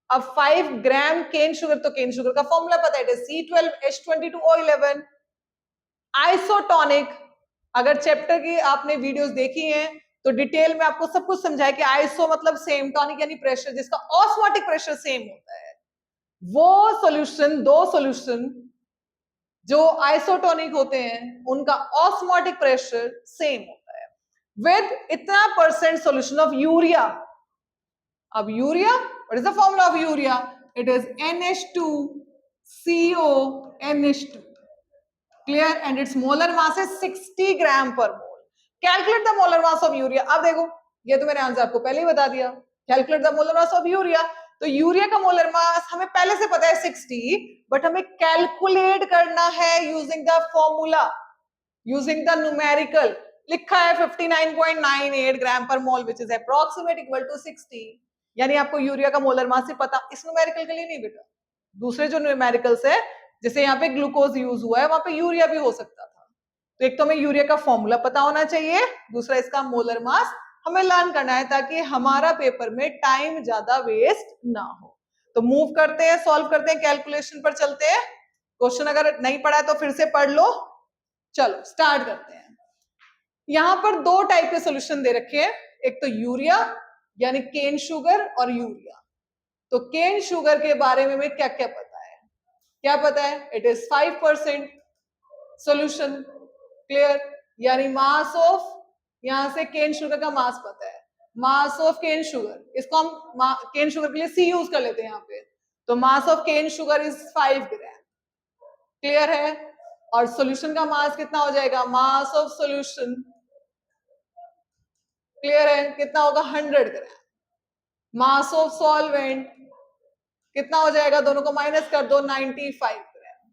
अब 5 ग्राम केन शुगर, तो केन शुगर का फॉर्मूला पता है, C12H22O11। आइसोटोनिक, अगर चैप्टर की आपने वीडियोस देखी हैं तो डिटेल में आपको सब कुछ समझाया कि आइसो मतलब सेम, टॉनिक यानी प्रेशर जिसका ऑस्मोटिक प्रेशर सेम होता है। वो सॉल्यूशन, दो सॉल्यूशन जो आइसोटोनिक होते हैं उनका ऑस्मोटिक प्रेशर सेम होता है विद इतना परसेंट सॉल्यूशन ऑफ यूरिया। अब urea, what is the formula of urea? It is NH2CONH2। Clear? And its molar mass है 60 gram per mole. Calculate the molar mass of urea. अब देखो, ये तो मैंने आंसर आपको पहले ही बता दिया, calculate the molar mass of urea. तो यूरिया का मोलर मास हमें पहले से पता है 60, बट हमें कैलकुलेट करना है using the formula, using the numerical. लिखा है 59.98 gram per mole which is approximate equal to 60। यानी आपको यूरिया का मोलर मास ही पता, इस न्यूमेरिकल के लिए नहीं बेटा, दूसरे जो न्यूमेरिकल्स है, जैसे यहाँ पे ग्लूकोज यूज हुआ है वहां पे यूरिया भी हो सकता था। तो एक तो हमें यूरिया का फॉर्मूला पता होना चाहिए, दूसरा इसका मोलर मास हमें लर्न करना है ताकि हमारा पेपर में टाइम ज्यादा वेस्ट ना हो। तो मूव करते हैं, सॉल्व करते हैं, कैलकुलेशन पर चलते हैं। क्वेश्चन अगर नहीं पढ़ा है तो फिर से पढ़ लो। चलो स्टार्ट करते हैं। यहां पर दो टाइप के सॉल्यूशन दे रखे हैं, एक तो यूरिया यानी केन शुगर और यूरिया। तो केन शुगर के बारे में क्या क्या पता है? क्या पता है? It is 5% solution. क्लियर? यानी मास ऑफ, यहां से केन शुगर का मास पता है, मास ऑफ केन शुगर, इसको हम केन शुगर के लिए C यूज कर लेते हैं यहाँ पे। तो mass of cane sugar is 5 gram. Clear है? और सॉल्यूशन का मास कितना हो जाएगा? मास ऑफ सॉल्यूशन, क्लियर है, कितना होगा? 100 ग्राम। मास ऑफ सॉल्वेंट कितना हो जाएगा? दोनों को माइनस कर दो, 95 ग्राम।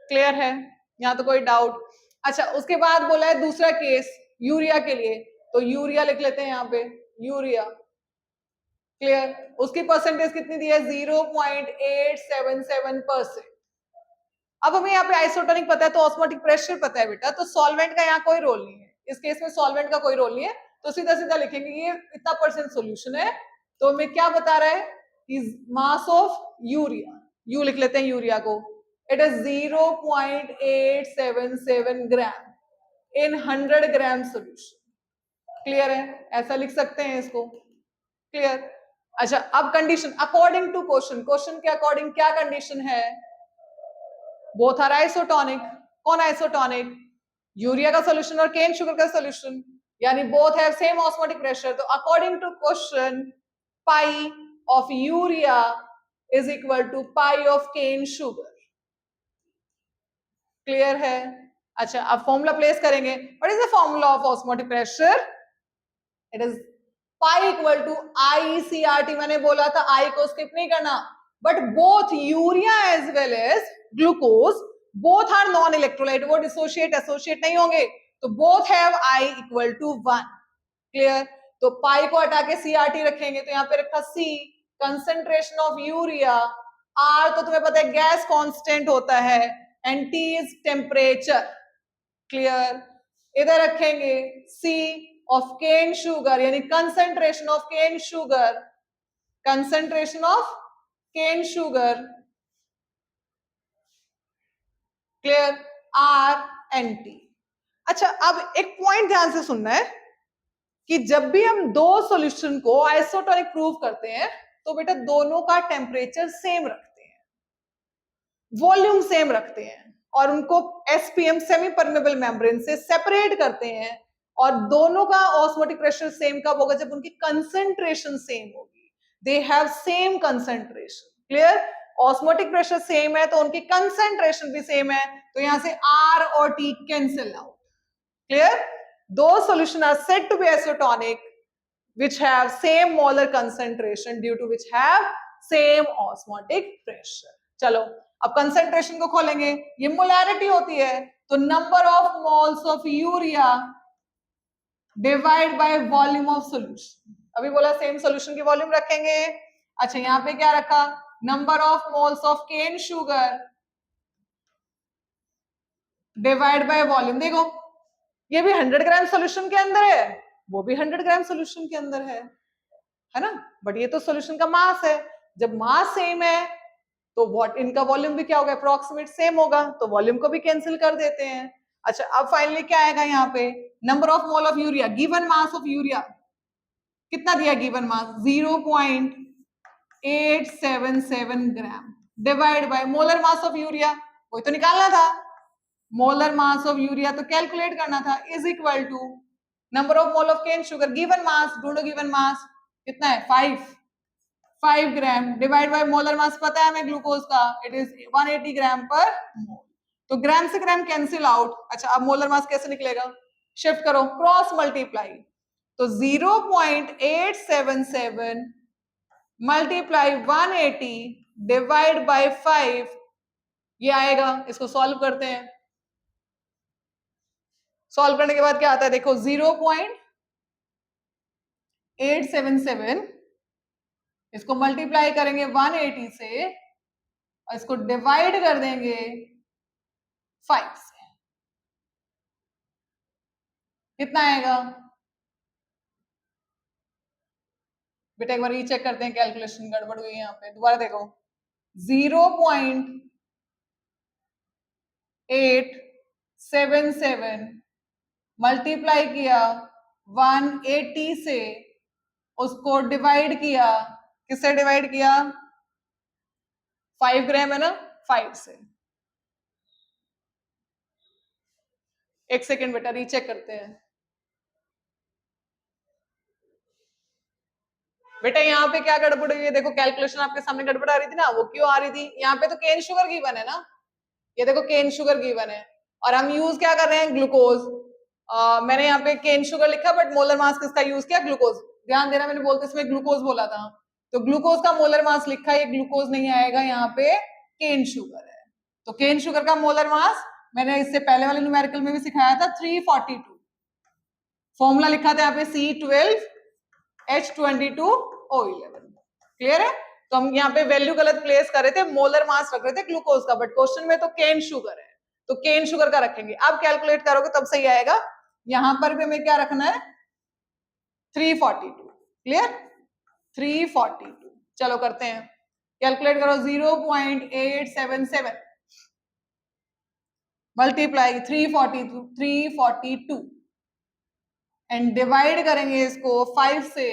क्लियर है? यहाँ तो कोई डाउट? अच्छा उसके बाद बोला है दूसरा केस यूरिया के लिए, तो यूरिया लिख लेते हैं यहाँ पे, यूरिया क्लियर? उसकी परसेंटेज कितनी दी है? 0.877%। अब हमें यहाँ पे आइसोटोनिक पता है तो ऑस्मोटिक प्रेशर पता है बेटा, तो सॉल्वेंट का यहाँ कोई रोल नहीं है, इस केस में सॉल्वेंट का कोई रोल नहीं है, तो सीधा सीधा लिखेंगे ये इतना परसेंट सोल्यूशन है, तो हमें क्या बता रहा है? मास ऑफ यूरिया, यू लिख लेते हैं यूरिया को, it is 0.877 gram in 100 gram solution. Clear है? ऐसा लिख सकते हैं इसको। क्लियर? अच्छा, अब condition according to question, question के अकॉर्डिंग क्या कंडीशन है? Both are isotonic. कौन आइसोटोनिक? यूरिया का सॉल्यूशन और केन शुगर का सॉल्यूशन, यानी both have same osmotic pressure, तो according to question pi of urea is equal to pi of cane sugar. Clear है? अच्छा, अब फॉर्मूला प्लेस करेंगे। What is the formula of osmotic pressure? It is pi equal to I C R T. मैंने बोला था I को skip नहीं करना, but both urea as well as glucose both are non electrolyte, वो dissociate associate नहीं होंगे, तो both have I equal to 1। Clear? तो पाई को हटा के सीआरटी रखेंगे, तो यहाँ पे रखा C concentration of urea, R तो तुम्हें पता है गैस कांस्टेंट होता है, and T is temperature. Clear? इधर रखेंगे सी ऑफ केन शुगर, यानी concentration of cane sugar, concentration of cane sugar. Clear? R and T. अच्छा, अब एक पॉइंट ध्यान से सुनना है कि जब भी हम दो सॉल्यूशन को आइसोटोनिक प्रूव करते हैं तो बेटा दोनों का टेम्परेचर सेम रखते हैं, वॉल्यूम सेम रखते हैं, और उनको एसपीएम सेमी परमेबल मेम्ब्रेन से सेपरेट करते हैं, और दोनों का ऑस्मोटिक प्रेशर सेम कब होगा? जब उनकी कंसेंट्रेशन सेम होगी। They have same concentration. Clear? Osmotic pressure same है तो उनकी कंसेंट्रेशन भी सेम है, तो यहां से आर और T cancel out. Clear? Those solutions are said to be isotonic which have same molar concentration due to which have same osmotic pressure. चलो अब कंसेंट्रेशन को खोलेंगे, ये मोलैरिटी होती है, तो number of moles of urea divide by volume of solution. अभी बोला सेम सॉल्यूशन की वॉल्यूम रखेंगे। अच्छा, यहाँ पे क्या रखा? Number of moles of cane sugar divide by volume. देखो ये भी 100 ग्राम सॉल्यूशन के अंदर है, वो भी 100 ग्राम सॉल्यूशन के अंदर है ना, बट ये तो सॉल्यूशन का मास है। जब मास सेम है तो व्हाट इनका वॉल्यूम भी क्या होगा? अप्रोक्सीमेट सेम होगा, तो वॉल्यूम को भी कैंसिल कर देते हैं। अच्छा, अब फाइनली क्या आएगा यहाँ पे? Number of mole of urea, given mass of urea कितना दिया? Given mass 0.877 gram divide by molar mass of urea, वही तो निकालना था, मोलर मास ऑफ यूरिया तो कैलकुलेट करना था, is equal to number of mole of cane sugar, given mass, ढूंढो गिवन मास कितना है? 5 gram divide by molar mass पता है हमें ग्लूकोज का, it is 180 gram per mole, तो ग्राम से ग्राम कैंसिल आउट। अच्छा, अब मोलर मास कैसे निकलेगा? शिफ्ट करो, क्रॉस मल्टीप्लाई, तो 0.877 मल्टीप्लाई 180 डिवाइड बाय 5, ये आएगा। इसको सॉल्व करते हैं, सॉल्व करने के बाद क्या आता है? देखो 0.877, इसको मल्टीप्लाई करेंगे 180 से और इसको डिवाइड कर देंगे 5 से, कितना आएगा बेटा? एक बार ये चेक करते हैं, कैलकुलेशन गड़बड़ हुई है यहाँ पे, दोबारा देखो 0.877 मल्टीप्लाई किया 180 से, उसको डिवाइड किया, किससे डिवाइड किया? 5 ग्राम है ना, 5 से। एक सेकेंड बेटा, रीचेक करते हैं। बेटा यहाँ पे क्या गड़बड़ हुई है? देखो कैलकुलेशन आपके सामने गड़बड़ आ रही थी ना, वो क्यों आ रही थी? यहाँ पे तो केन शुगर गिवन है ना, ये देखो केन शुगर गिवन है, और हम यूज क्या कर रहे हैं? ग्लूकोज। मैंने यहाँ पे केन शुगर लिखा, बट मोलर मास किसका यूज किया? ग्लूकोज। ध्यान देना, मैंने बोलते इसमें ग्लूकोज बोला था, तो ग्लूकोज का मोलर मास लिखा है, ये ग्लूकोज नहीं आएगा, यहाँ पे केन शुगर है। तो केन शुगर का मोलर मास मैंने इससे पहले वाले न्यूमेरिकल में भी सिखाया था, 342। फॉर्मूला लिखा था यहाँ पे C12H22 O11। क्लियर है? तो हम यहाँ पे वैल्यू गलत प्लेस कर रहे थे, मोलर मास रख रहे थे ग्लूकोज का, बट क्वेश्चन में तो केन शुगर है, तो केन शुगर का रखेंगे। अब कैलकुलेट करोगे तब सही आएगा। यहां पर भी हमें क्या रखना है, 342। क्लियर? 342। चलो करते हैं, कैलकुलेट करो। 0.877 मल्टीप्लाई 342 एंड डिवाइड करेंगे इसको 5 से,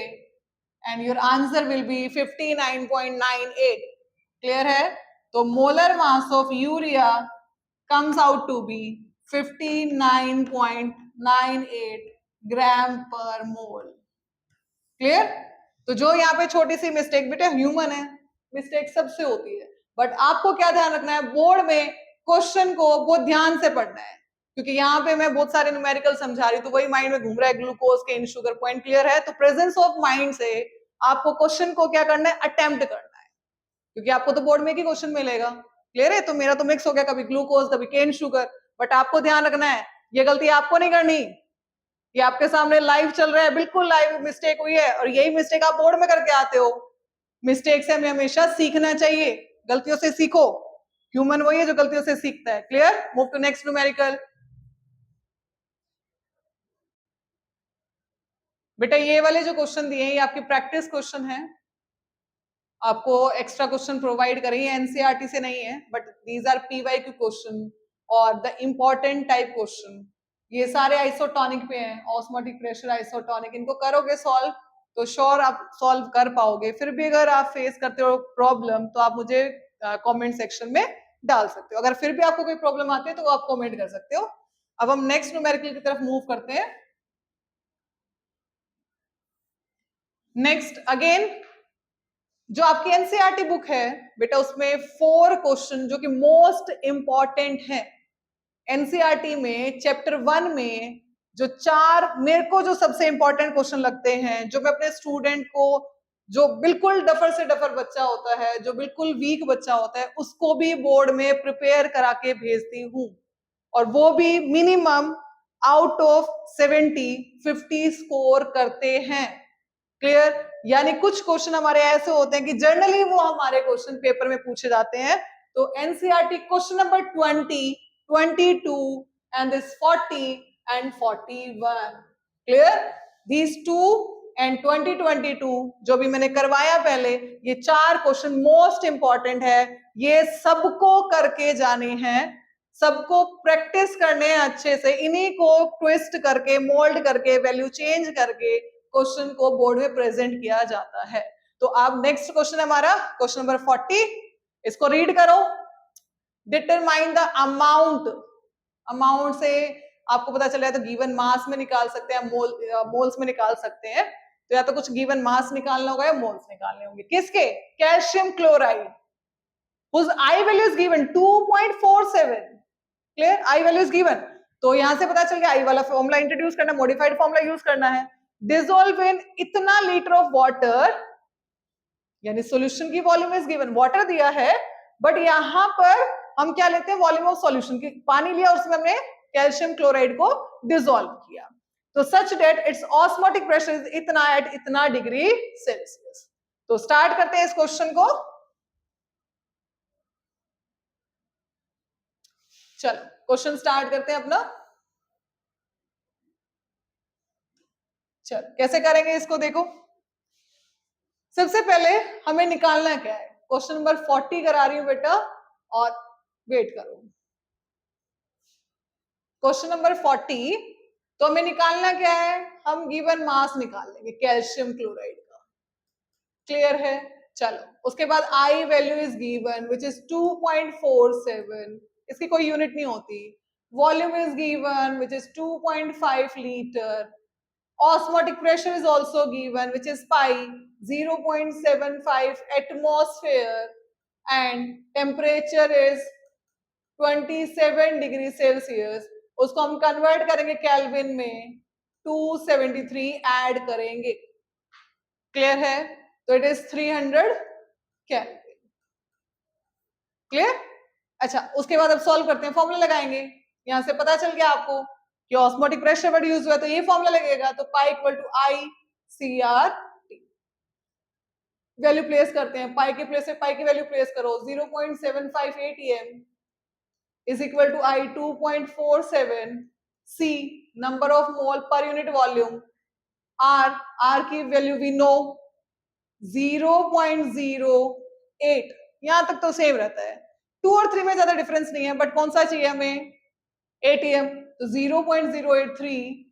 and your answer will be 59.98। Clear है? तो molar mass of urea comes out to be 59.98 gram per mole. Clear? तो जो यहाँ पे छोटी सी मिस्टेक, बेटा ह्यूमन है, मिस्टेक सबसे होती है, बट आपको क्या ध्यान रखना है, बोर्ड में क्वेश्चन को बहुत ध्यान से पढ़ना है, क्योंकि यहाँ पे मैं बहुत सारे न्यूमेरिकल समझा रही हूँ तो वही माइंड में घूम रहा है, glucose cane sugar. Point clear है? तो प्रेजेंस ऑफ माइंड से आपको क्वेश्चन को क्या करना है, अटेम्प्ट करना है, क्योंकि आपको तो बोर्ड में ही क्वेश्चन मिलेगा। क्लियर है? तो मेरा तो मिक्स हो गया, कभी ग्लूकोज कभी केन शुगर, बट आपको ध्यान रखना है, ये गलती आपको नहीं करनी। ये आपके सामने लाइव चल रहा है, बिल्कुल लाइव मिस्टेक हुई है, और यही मिस्टेक आप बोर्ड में करके आते हो। मिस्टेक से हमें हमेशा सीखना चाहिए, गलतियों से सीखो। ह्यूमन वही है जो गलतियों से सीखता है। Clear? Move to next numerical. बेटा ये वाले जो क्वेश्चन दिए हैं ये आपकी प्रैक्टिस क्वेश्चन है, आपको एक्स्ट्रा क्वेश्चन प्रोवाइड करेंगे, एनसीईआरटी से नहीं है, but these are PYQ question और द इंपॉर्टेंट टाइप क्वेश्चन। ये सारे आइसोटोनिक पे हैं, ऑस्मोटिक प्रेशर, आइसोटोनिक, इनको करोगे सॉल्व तो श्योर आप सॉल्व कर पाओगे। फिर भी अगर आप फेस करते हो प्रॉब्लम तो आप मुझे कमेंट सेक्शन में डाल सकते हो। अगर फिर भी आपको कोई प्रॉब्लम आती है तो आप कमेंट कर सकते हो। अब हम नेक्स्ट न्यूमेरिकल की तरफ मूव करते हैं। नेक्स्ट अगेन जो आपकी एनसीईआरटी बुक है बेटा, उसमें 4 क्वेश्चन जो कि मोस्ट इंपॉर्टेंट है एनसीईआरटी में, चैप्टर 1 में जो 4 मेरे को जो सबसे इंपॉर्टेंट क्वेश्चन लगते हैं, जो मैं अपने स्टूडेंट को, जो बिल्कुल डफर से डफर बच्चा होता है, जो बिल्कुल वीक बच्चा होता है, उसको भी बोर्ड में प्रिपेयर करा के भेजती हूँ, और वो भी मिनिमम आउट ऑफ 50 स्कोर करते हैं। क्लियर? यानी कुछ क्वेश्चन हमारे ऐसे होते हैं कि जनरली वो हमारे क्वेश्चन पेपर में पूछे जाते हैं। तो NCERT question number 20, 22 and this 40 and 41। Clear? These 2 and 2022 जो भी मैंने करवाया पहले, ये 4 क्वेश्चन मोस्ट इंपॉर्टेंट है, ये सबको करके जाने हैं, सबको प्रैक्टिस करने हैं अच्छे से, इन्हीं को ट्विस्ट करके, मोल्ड करके, वैल्यू चेंज करके क्वेश्चन को बोर्ड में प्रेजेंट किया जाता है। तो आप नेक्स्ट क्वेश्चन हमारा क्वेश्चन नंबर 40, इसको रीड करो। डिटरमाइन द अमाउंट, अमाउंट से आपको पता चला है तो गिवन मास में निकाल सकते हैं, मोल्स में निकाल सकते हैं, तो या तो कुछ गिवन मास निकालना होगा या मोल्स निकालने होंगे। किसके? Calcium chloride, whose I value is given 2.47। Clear? I value is given, तो यहां से पता चल गया I वाला फॉर्मूला इंट्रोड्यूस करना, मॉडिफाइड फॉर्मूला यूज करना है। डिसॉल्व इन इतना लीटर ऑफ वाटर, यानी सॉल्यूशन की वॉल्यूम इज गिवन, वाटर दिया है, बट यहां पर हम क्या लेते हैं, वॉल्यूम ऑफ सॉल्यूशन की, पानी लिया उसमें हमने कैल्शियम क्लोराइड को डिसॉल्व किया, तो such that it's osmotic pressure is इतना एट इतना डिग्री सेल्सियस। तो स्टार्ट करते हैं इस क्वेश्चन को। चलो क्वेश्चन स्टार्ट करते हैं अपना। चलो कैसे करेंगे इसको, देखो सबसे पहले हमें निकालना क्या है, क्वेश्चन नंबर 40 करा रही हूं बेटा, और वेट करो। क्वेश्चन नंबर 40, तो हमें निकालना क्या है, हम गिवन मास निकाल लेंगे कैल्शियम क्लोराइड का। क्लियर है? चलो उसके बाद i value is given which is 2.47, इसकी कोई यूनिट नहीं होती। Volume is given which is 2.5 litre. Osmotic pressure is also given, which is pi 0.75 atmosphere, and temperature is 27 degree Celsius. उसको हम कन्वर्ट करेंगे केल्विन में, 273 ऐड करेंगे। क्लियर है? तो इट इज 300 केल्विन। क्लियर? अच्छा उसके बाद अब सॉल्व करते हैं, फॉर्मूला लगाएंगे। यहां से पता चल गया आपको कि ऑस्मोटिक प्रेशर वर्ड यूज हुआ, तो ये फॉर्मूला लगेगा, तो pi equal to I C R T. Value place करते हैं, पाई के प्लेस पे पाई की वैल्यू प्लेस करो, 0.758 M is equal to I 2.47, C number of mole per unit volume, R की वैल्यू वी नो 0.08, यहां तक तो सेम रहता है, 2 और 3 में ज्यादा डिफरेंस नहीं है, बट कौन सा चाहिए हमें, एटीएम, तो 0.083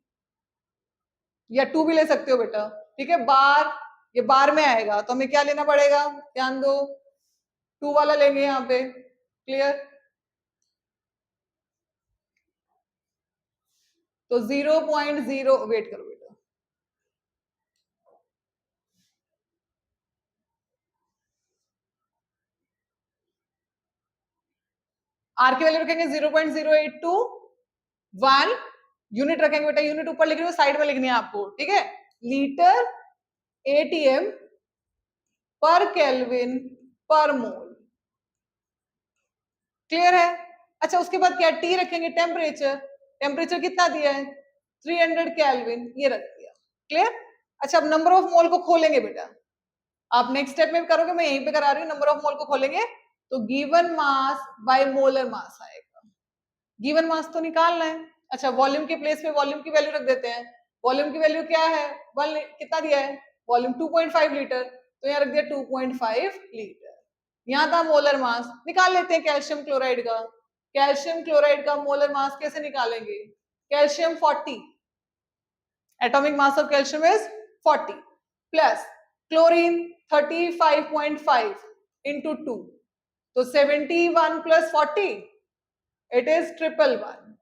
या 2 भी ले सकते हो बेटा, ठीक है, बार, ये बार में आएगा तो हमें क्या लेना पड़ेगा, ध्यान दो, 2 वाला लेंगे यहाँ पे, क्लियर, तो 0.0, वेट करो बेटा, आर की वैल्यू रखेंगे 0.082, 1 यूनिट रखेंगे बेटा, यूनिट ऊपर लिख रही हो, साइड में लिखनी है आपको, ठीक है, लीटर एटीएम पर केल्विन पर मोल, क्लियर है। अच्छा उसके बाद क्या, टी रखेंगे, टेम्परेचर, टेम्परेचर कितना दिया है 300 केल्विन, ये रख दिया, क्लियर। अच्छा अब नंबर ऑफ मोल को खोलेंगे बेटा, आप नेक्स्ट स्टेप में करोगे, मैं यहीं पे करा रही हूँ, नंबर ऑफ मोल को खोलेंगे तो गिवन मास बाय मोलर मास आएगा, गिवन मास तो निकालना है। अच्छा वॉल्यूम के प्लेस पे वॉल्यूम की वैल्यू रख देते हैं, वॉल्यूम की वैल्यू क्या है, कितना दिया है वॉल्यूम 2.5 लीटर, तो यहाँ रख दिया 2.5 लीटर, यहाँ था मोलर मास, निकाल लेते हैं कैल्शियम क्लोराइड का, कैल्शियम क्लोराइड का मोलर मास कैसे निकालेंगे, calcium 40, atomic mass of calcium is 40 plus chlorine 35.5 into 2, तो 71 प्लस 40 इट इज 111,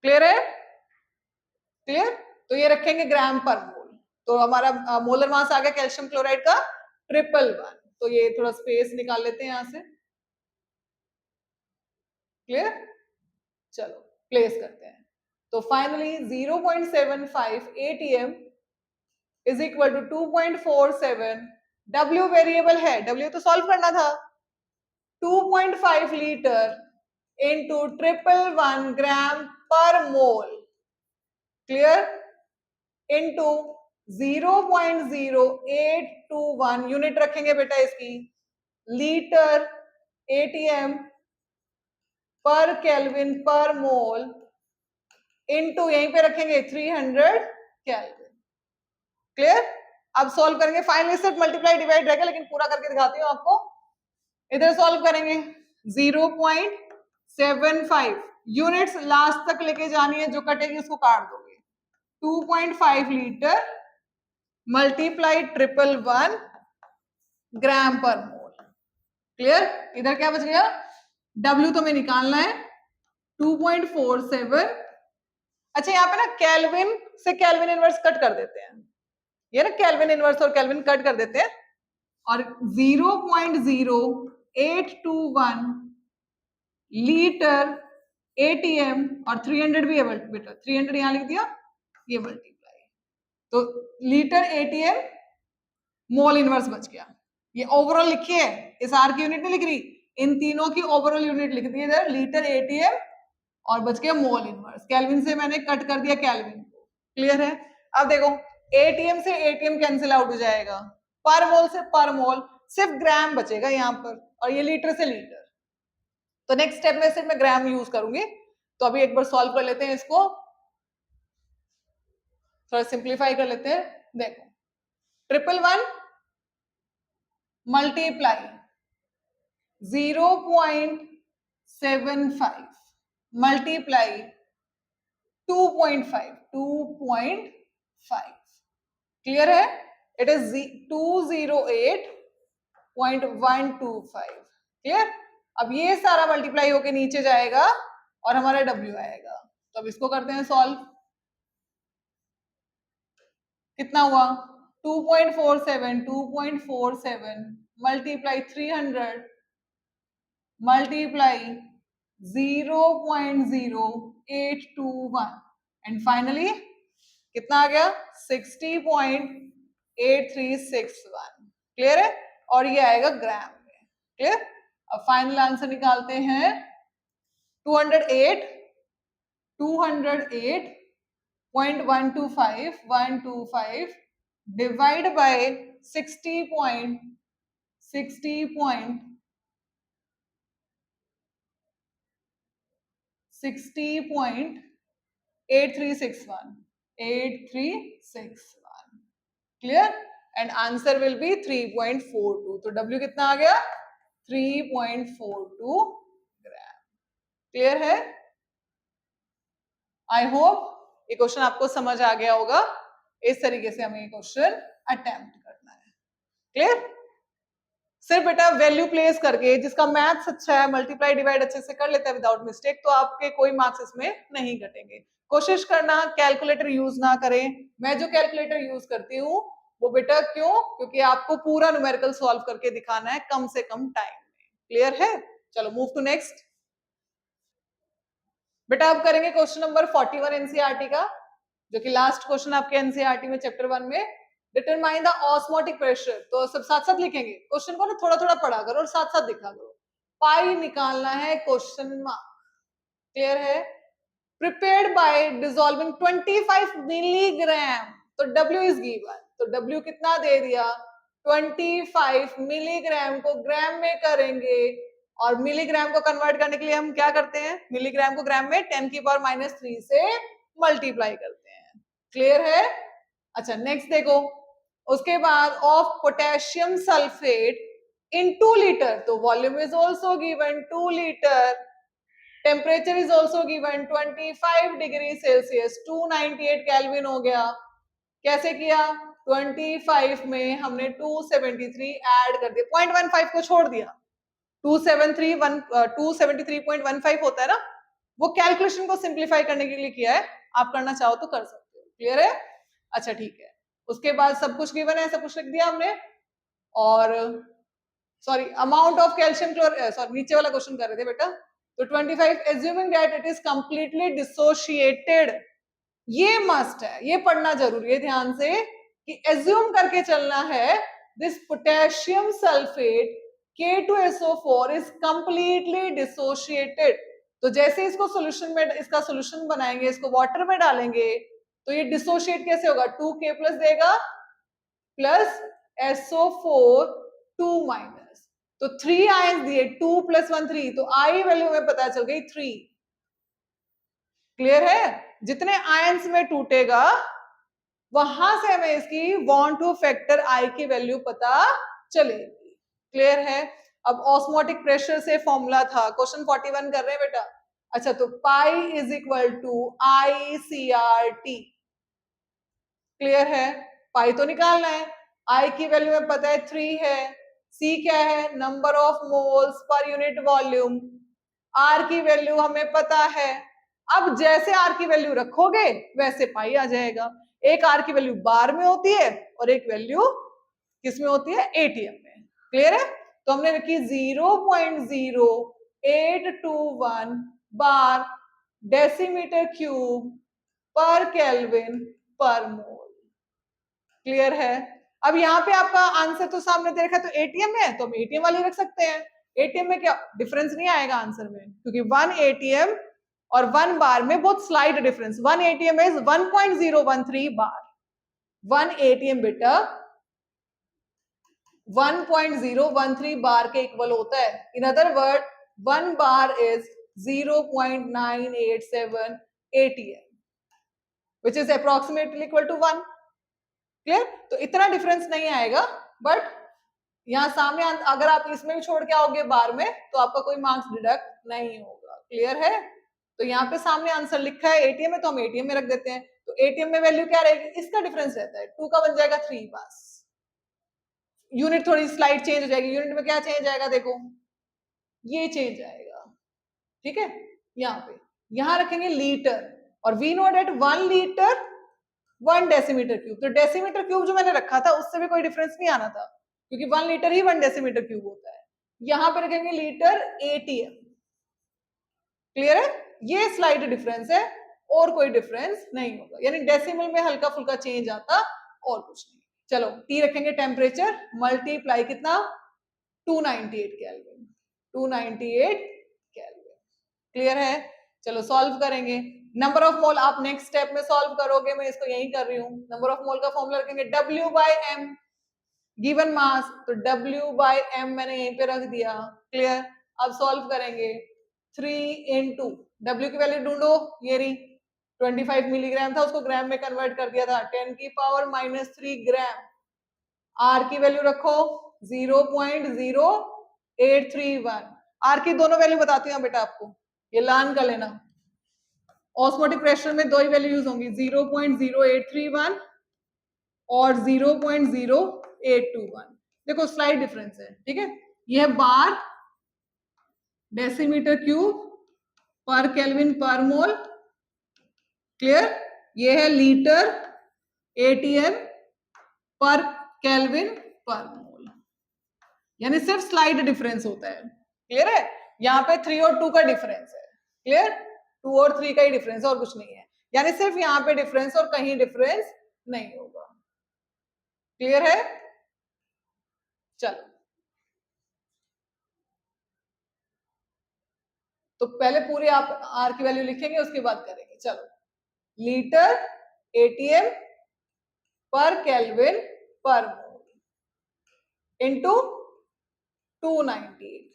क्लियर है, क्लियर, तो ये रखेंगे ग्राम पर मोल, तो हमारा मोलर मास आ गया कैल्शियम क्लोराइड का 111, तो ये थोड़ा स्पेस निकाल लेते हैं यहां से, क्लियर, चलो प्लेस करते हैं, तो finally 0.75 ATM is equal to 2.47, W variable है, W तो सॉल्व करना था, 2.5 लीटर इंटू 111 ग्राम पर मोल, क्लियर, इंटू 0.0821 यूनिट रखेंगे बेटा इसकी, लीटर एटीएम पर केल्विन पर मोल, इंटू यहीं पे रखेंगे 300 केल्विन, क्लियर। अब सॉल्व करेंगे, फाइनली सिर्फ मल्टीप्लाई डिवाइड रहेगा, लेकिन पूरा करके दिखाती हूँ आपको, इधर सॉल्व करेंगे 0.75 यूनिट्स लास्ट तक लेके जानी है, जो कटेगी उसको काट दोगे, 2.5 लीटर मल्टीप्लाई 111 ग्राम पर मोल, क्लियर। इधर क्या बच गया, W तो हमें निकालना है 2.47, अच्छा यहाँ पे ना केल्विन से केल्विन इनवर्स कट कर देते हैं, ये ना केल्विन इनवर्स और केल्विन कट कर देते हैं, और 0.0821 लीटर एटीएम, और 300 भी है बेटा, 300 यहां लिख दिया, ये मल्टीप्लाई, तो लीटर एटीएम मोल इनवर्स बच गया, ये ओवरऑल लिखिए, इस आर की यूनिट नहीं लिख रही, इन तीनों की ओवरऑल यूनिट लिख दी इधर, लीटर एटीएम और बच गया मोल इनवर्स, केल्विन से मैंने कट कर दिया केल्विन को, क्लियर है। अब देखो एटीएम से एटीएम कैंसिल आउट हो जाएगा, पर मोल से पर मोल, सिर्फ ग्राम बचेगा यहाँ पर, और ये लीटर से लीटर, तो नेक्स्ट स्टेप में सिर्फ मैं ग्राम यूज करूंगी, तो अभी एक बार सॉल्व कर लेते हैं इसको, थोड़ा सिंप्लीफाई कर लेते हैं, देखो 111 मल्टीप्लाई 0.75 मल्टीप्लाई 2.5, क्लियर है, इट इज 208.125, क्लियर। अब ये सारा मल्टीप्लाई होके नीचे जाएगा और हमारा W आएगा, तो अब इसको करते हैं सॉल्व, कितना हुआ 2.47 मल्टीप्लाई 300 मल्टीप्लाई 0.0821 एंड फाइनली कितना आ गया 60.8361, क्लियर है, और ये आएगा ग्राम में, क्लियर। अब फाइनल आंसर निकालते हैं 208.125 divide by 60.8361 clear and answer will be 3.42 तो W कितना आ गया 3.42 ग्राम क्लियर है आई होप ये क्वेश्चन आपको समझ आ गया होगा इस तरीके से हमें ये क्वेश्चन अटेम्प्ट करना है क्लियर सिर्फ बेटा वैल्यू प्लेस करके जिसका मैथ्स अच्छा है मल्टीप्लाई डिवाइड अच्छे से कर लेता है विदाउट मिस्टेक तो आपके कोई मार्क्स इसमें नहीं घटेंगे कोशिश करना कैलकुलेटर यूज ना करें मैं जो कैलकुलेटर यूज करती हूँ वो बेटा क्यों क्योंकि आपको पूरा न्यूमेरिकल सॉल्व करके दिखाना है कम से कम टाइम में क्लियर है चलो मूव टू नेक्स्ट बेटा आप करेंगे क्वेश्चन नंबर 41 एनसीईआरटी का जो कि लास्ट क्वेश्चन आपके एनसीईआरटी में चैप्टर 1 में डिटरमाइन द ऑस्मोटिक प्रेशर तो सब साथ साथ लिखेंगे क्वेश्चन को ना थोड़ा थोड़ा पढ़ा करो और साथ साथ दिखा करो पाई निकालना है क्वेश्चन मार्क क्लियर है प्रिपेयर्ड बाय डिसॉल्विंग 25 मिलीग्राम तो W इज गिवन तो W कितना दे दिया 25 मिलीग्राम को ग्राम में करेंगे और मिलीग्राम को कन्वर्ट करने के लिए हम क्या करते हैं मिलीग्राम को ग्राम में 10 की पावर -3 से मल्टीप्लाई करते हैं क्लियर है अच्छा नेक्स्ट देखो उसके बाद of potassium sulphate in 2 litre तो volume is also given 2 litre temperature is also given 25 degree Celsius 298 kelvin हो गया कैसे किया 25 में हमने 273 ऐड कर दिया 0.15 को छोड़ दिया 273.15 होता है ना वो कैलकुलेशन को सिंप्लीफाई करने के लिए किया है आप करना चाहो तो कर सकते हो क्लियर है अच्छा ठीक है उसके बाद सब कुछ गिवन है सब कुछ लिख दिया हमने और sorry amount of calcium chloride sorry नीचे वाला क्वेश्चन कर रहे थे बेटा तो 25 assuming that it is completely dissociated ये मस्ट है ये पढ़ना जरूरी है ध्यान से कि एज्यूम करके चलना है this potassium sulphate K2SO4 is completely dissociated तो जैसे इसको सॉल्यूशन में इसका सॉल्यूशन बनाएंगे इसको वाटर में डालेंगे तो ये डिसोशिएट कैसे होगा 2K प्लस देगा प्लस SO4 2 माइनस तो 3 आयंस दिए 2 + 1 3 तो I वैल्यू में पता चल गई 3 क्लियर है जितने आयंस में टूटेगा वहां से हमें इसकी 1-2 फैक्टर I की वैल्यू पता चलेगी क्लियर है अब ऑस्मोटिक प्रेशर से फॉर्मूला था क्वेश्चन 41 कर रहे हैं बेटा अच्छा तो pi is equal to ICRT clear है पाई तो निकालना है I की वैल्यू में पता है 3 है C क्या है number of moles per unit volume R की वैल्यू हमें पता है अब जैसे R की वैल्यू रखोगे वैसे पाई आ जाएगा एक R की वैल्यू बार में होती है और एक वैल्यू किसमें होती है ATM में क्लियर है तो हमने रखी 0.0821 बार decimetre cube per kelvin per मोल क्लियर है अब यहाँ पे आपका आंसर तो सामने दे रखा है तो ATM है तो हम ATM वाली रख सकते हैं ATM में क्या डिफरेंस नहीं आएगा आंसर में क्योंकि 1 ATM और 1 बार में बहुत slide difference 1 ATM is 1.013 bar 1 ATM बेटा 1.013 बार के इक्वल होता है in other word 1 bar is 0.987 ATM which is approximately equal to 1 clear तो इतना डिफरेंस नहीं आएगा बट यहाँ सामने अगर आप इसमें भी छोड़ के आओगे बार में तो आपका कोई मार्क्स डिडक्ट नहीं होगा क्लियर है तो यहाँ पे सामने आंसर लिखा है ATM में तो हम ATM में रख देते हैं तो ATM में वैल्यू क्या रहेगी इसका डिफरेंस रहता है 2 का बन जाएगा 3 बस यूनिट थोड़ी स्लाइड चेंज हो जाएगी यूनिट में क्या चेंज आएगा देखो ये चेंज आएगा ठीक है यहाँ पे यहाँ रखेंगे लीटर और we know that 1 litre 1 decimetre cube तो डेसीमीटर क्यूब जो मैंने रखा था उससे भी कोई डिफरेंस नहीं आना था क्योंकि 1 लीटर ही 1 डेसीमीटर क्यूब होता है यहाँ पे रखेंगे लीटर ATM क्लियर है ये स्लाइड डिफरेंस है और कोई डिफरेंस नहीं होगा यानी डेसिमल में हल्का फुल्का चेंज आता और कुछ नहीं चलो T रखेंगे टेम्परेचर मल्टीप्लाई कितना 298 केल्विन 298 केल्विन क्लियर है चलो सॉल्व करेंगे नंबर ऑफ मोल आप नेक्स्ट स्टेप में सॉल्व करोगे मैं इसको यही कर रही हूँ नंबर ऑफ मोल का फॉर्मूला रखेंगे W/M गिवन मास तो W/m मैंने यहीं पे रख दिया, क्लियर। अब सॉल्व करेंगे, 3 into W की वैल्यू ढूंढो, ये रही 25 मिलीग्राम था, उसको ग्राम में कन्वर्ट कर दिया था, 10⁻³ ग्राम। R की वैल्यू रखो 0.0831। R की दोनों वैल्यू बताती हूँ बेटा आपको, ये लान कर लेना। ऑस्मोटिक प्रेशर में दो ही वैल्यू यूज होंगी, 0.0831 और 0.0821। देखो स्लाइड डिफरेंस है, ठीक है। ये है बार decimetre cube per kelvin per मोल, क्लियर। ये है लीटर एटीएम पर केल्विन पर मोल, यानी सिर्फ स्लाइड डिफरेंस होता है, क्लियर है। यहाँ पे 3 और 2 का डिफरेंस है, क्लियर। 2 और 3 का ही डिफरेंस है और कुछ नहीं है, यानी सिर्फ यहाँ पे डिफरेंस और कहीं डिफरेंस नहीं होगा, क्लियर है। चलो तो पहले पूरी आप आर की वैल्यू लिखेंगे, उसके बाद करेंगे। चलो, लीटर एटीएम पर केल्विन पर मोल इंटू 298।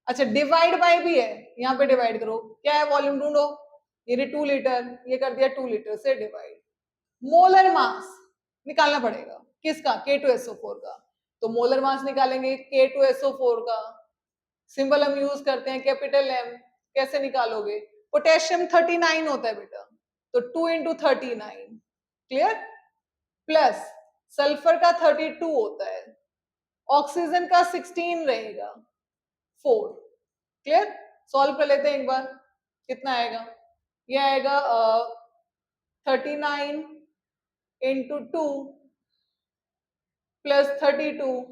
अच्छा, डिवाइड बाय भी है, यहाँ पे डिवाइड करो, क्या है वॉल्यूम ढूंढो, ये 2 लीटर, ये कर दिया 2 लीटर से डिवाइड। मोलर मास निकालना पड़ेगा, किसका, K2SO4 का। तो मोलर मास निकालेंगे K2SO4 का, सिंबल हम यूज करते हैं कैपिटल M। कैसे निकालोगे, पोटेशियम 39 होता है बेटा, तो 2 into 39, क्लियर, प्लस सल्फर का 32 होता है, ऑक्सीजन का 16 रहेगा, 4, क्लियर। सॉल्व कर लेते हैं एक बार, कितना आएगा, ये आएगा 39 into 2 plus 32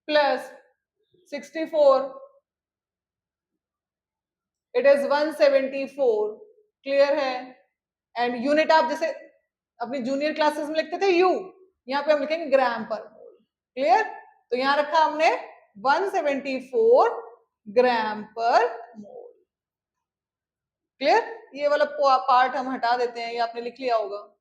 plus 64, it is 174, clear है। एंड यूनिट आप जैसे अपनी जूनियर क्लासेस में लिखते थे यू, यहाँ पे हम लिखेंगे ग्राम पर मोल, क्लियर। तो यहाँ रखा हमने 174 ग्राम पर मोल, क्लियर। ये वाला पार्ट हम हटा देते हैं, ये आपने लिख लिया होगा।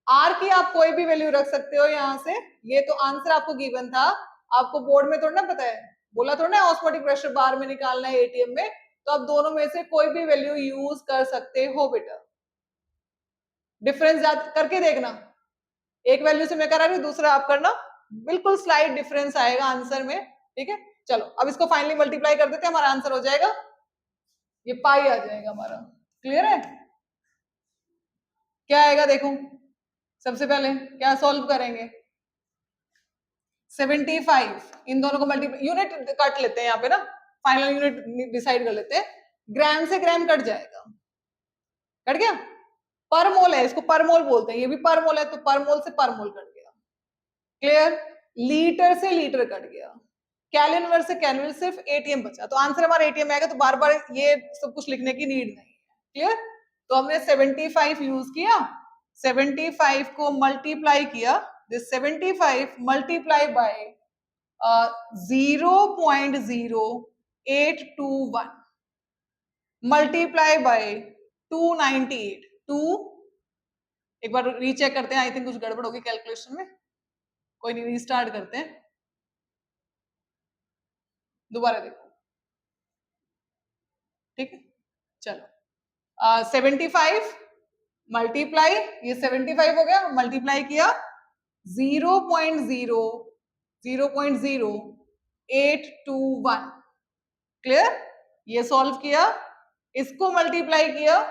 आर की आप कोई भी वैल्यू रख सकते हो यहाँ से, ये तो आंसर आपको गिवन था, आपको बोर्ड में थोड़ा ना पता है, बोला थोड़ा ना ऑस्मोटिक प्रेशर बार में निकालना है एटीएम में, तो आप दोनों में से कोई भी वैल्यू यूज कर सकते हो बेटा। डिफरेंस करके देखना, एक वैल्यू से मैं करा रही हूँ, दूसरा आप करना, बिल्कुल स्लाइट डिफरेंस आएगा आंसर में, ठीक है। चलो अब इसको फाइनली मल्टीप्लाई कर देते हैं, हमारा आंसर हो जाएगा, ये पाई आ जाएगा हमारा, क्लियर है। क्या आएगा देखो, सबसे पहले क्या सॉल्व करेंगे, 75, इन दोनों को मल्टीप्लाई, यूनिट कट लेते हैं यहाँ पे ना, फाइनल यूनिट डिसाइड कर लेते हैं, ग्राम से ग्राम कट जाएगा, कट गया। पर मोल है, इसको पर मोल बोलते हैं, ये भी पर मोल है, तो पर मोल से पर मोल कट गया, क्लियर। लीटर से लीटर कट गया, कैलोरीवर से कैलोरी, सिर्फ एटीएम बचा, तो आंसर हमारा एटीएम आएगा, तो बार बार ये सब कुछ लिखने की नीड नहीं है, क्लियर। तो हमने 75 यूज किया, 75 को मल्टीप्लाई किया, this 75 multiply by 0.0821 multiply by 298, 2, एक बार रीचेक करते हैं, आई थिंक कुछ गड़बड़ होगी कैलकुलेशन में, कोई नहीं, रीस्टार्ट करते हैं, दोबारा देखो, ठीक है। चलो 75 मल्टीप्लाई, ये 75 हो गया, मल्टीप्लाई किया 0.0821, क्लियर। ये सॉल्व किया, इसको मल्टीप्लाई किया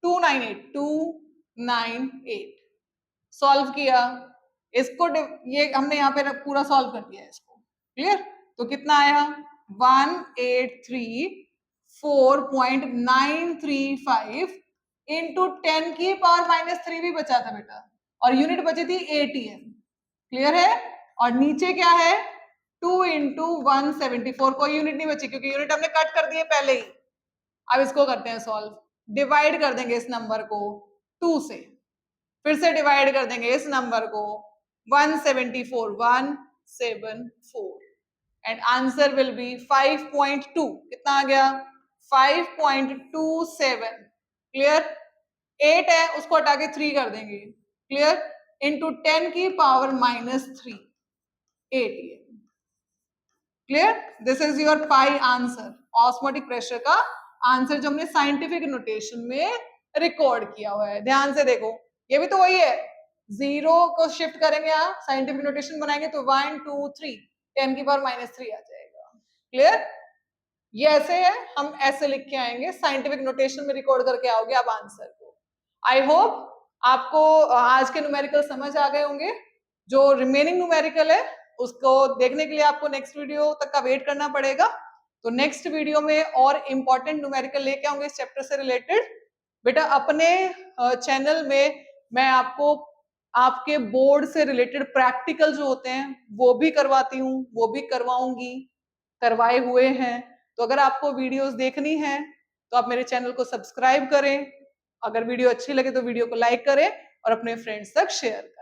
298 सॉल्व किया, इसको ये हमने यहाँ पे पूरा सॉल्व कर दिया इसको, क्लियर। तो कितना आया 1,834.935 इंटू 10⁻³ भी बचा था बेटा, और यूनिट बची थी एटीएम, क्लियर है। और नीचे क्या है 2 इंटू 174, कोई यूनिट नहीं बची क्योंकि यूनिट हमने कट कर दिए पहले ही। अब इसको करते हैं सॉल्व, डिवाइड कर देंगे इस नंबर को 2 से, फिर से डिवाइड कर देंगे इस नंबर को 174 एंड आंसर विल बी 5.2, कितना आ गया 5.27, क्लियर। 8 है उसको हटा के 3 कर देंगे, क्लियर, इंटू 10 की power -3, 8 clear. This is your pi answer, osmotic pressure का आंसर जो हमने साइंटिफिक नोटेशन में रिकॉर्ड किया हुआ है। ध्यान से देखो, ये भी तो वही है, 0 को शिफ्ट करेंगे आप, साइंटिफिक नोटेशन बनाएंगे तो 1 2 3 10 की पावर -3 आ जाएगा, क्लियर। ये ऐसे है, हम ऐसे लिख के आएंगे, साइंटिफिक नोटेशन में रिकॉर्ड करके आओगे आप आंसर को। आई होप आपको आज के न्यूमेरिकल समझ आ गए होंगे। जो रिमेनिंग न्यूमेरिकल है उसको देखने के लिए आपको नेक्स्ट वीडियो तक का वेट करना पड़ेगा। तो नेक्स्ट वीडियो में और इंपॉर्टेंट न्यूमेरिकल लेके आऊंगे इस चैप्टर से रिलेटेड। बेटा अपने चैनल में मैं आपको आपके बोर्ड से रिलेटेड प्रैक्टिकल जो होते हैं वो भी करवाती हूँ, वो भी करवाऊंगी, करवाए हुए हैं। तो अगर आपको वीडियोस देखनी है तो आप मेरे चैनल को सब्सक्राइब करें, अगर वीडियो अच्छी लगे तो वीडियो को लाइक करें और अपने फ्रेंड्स तक शेयर करें।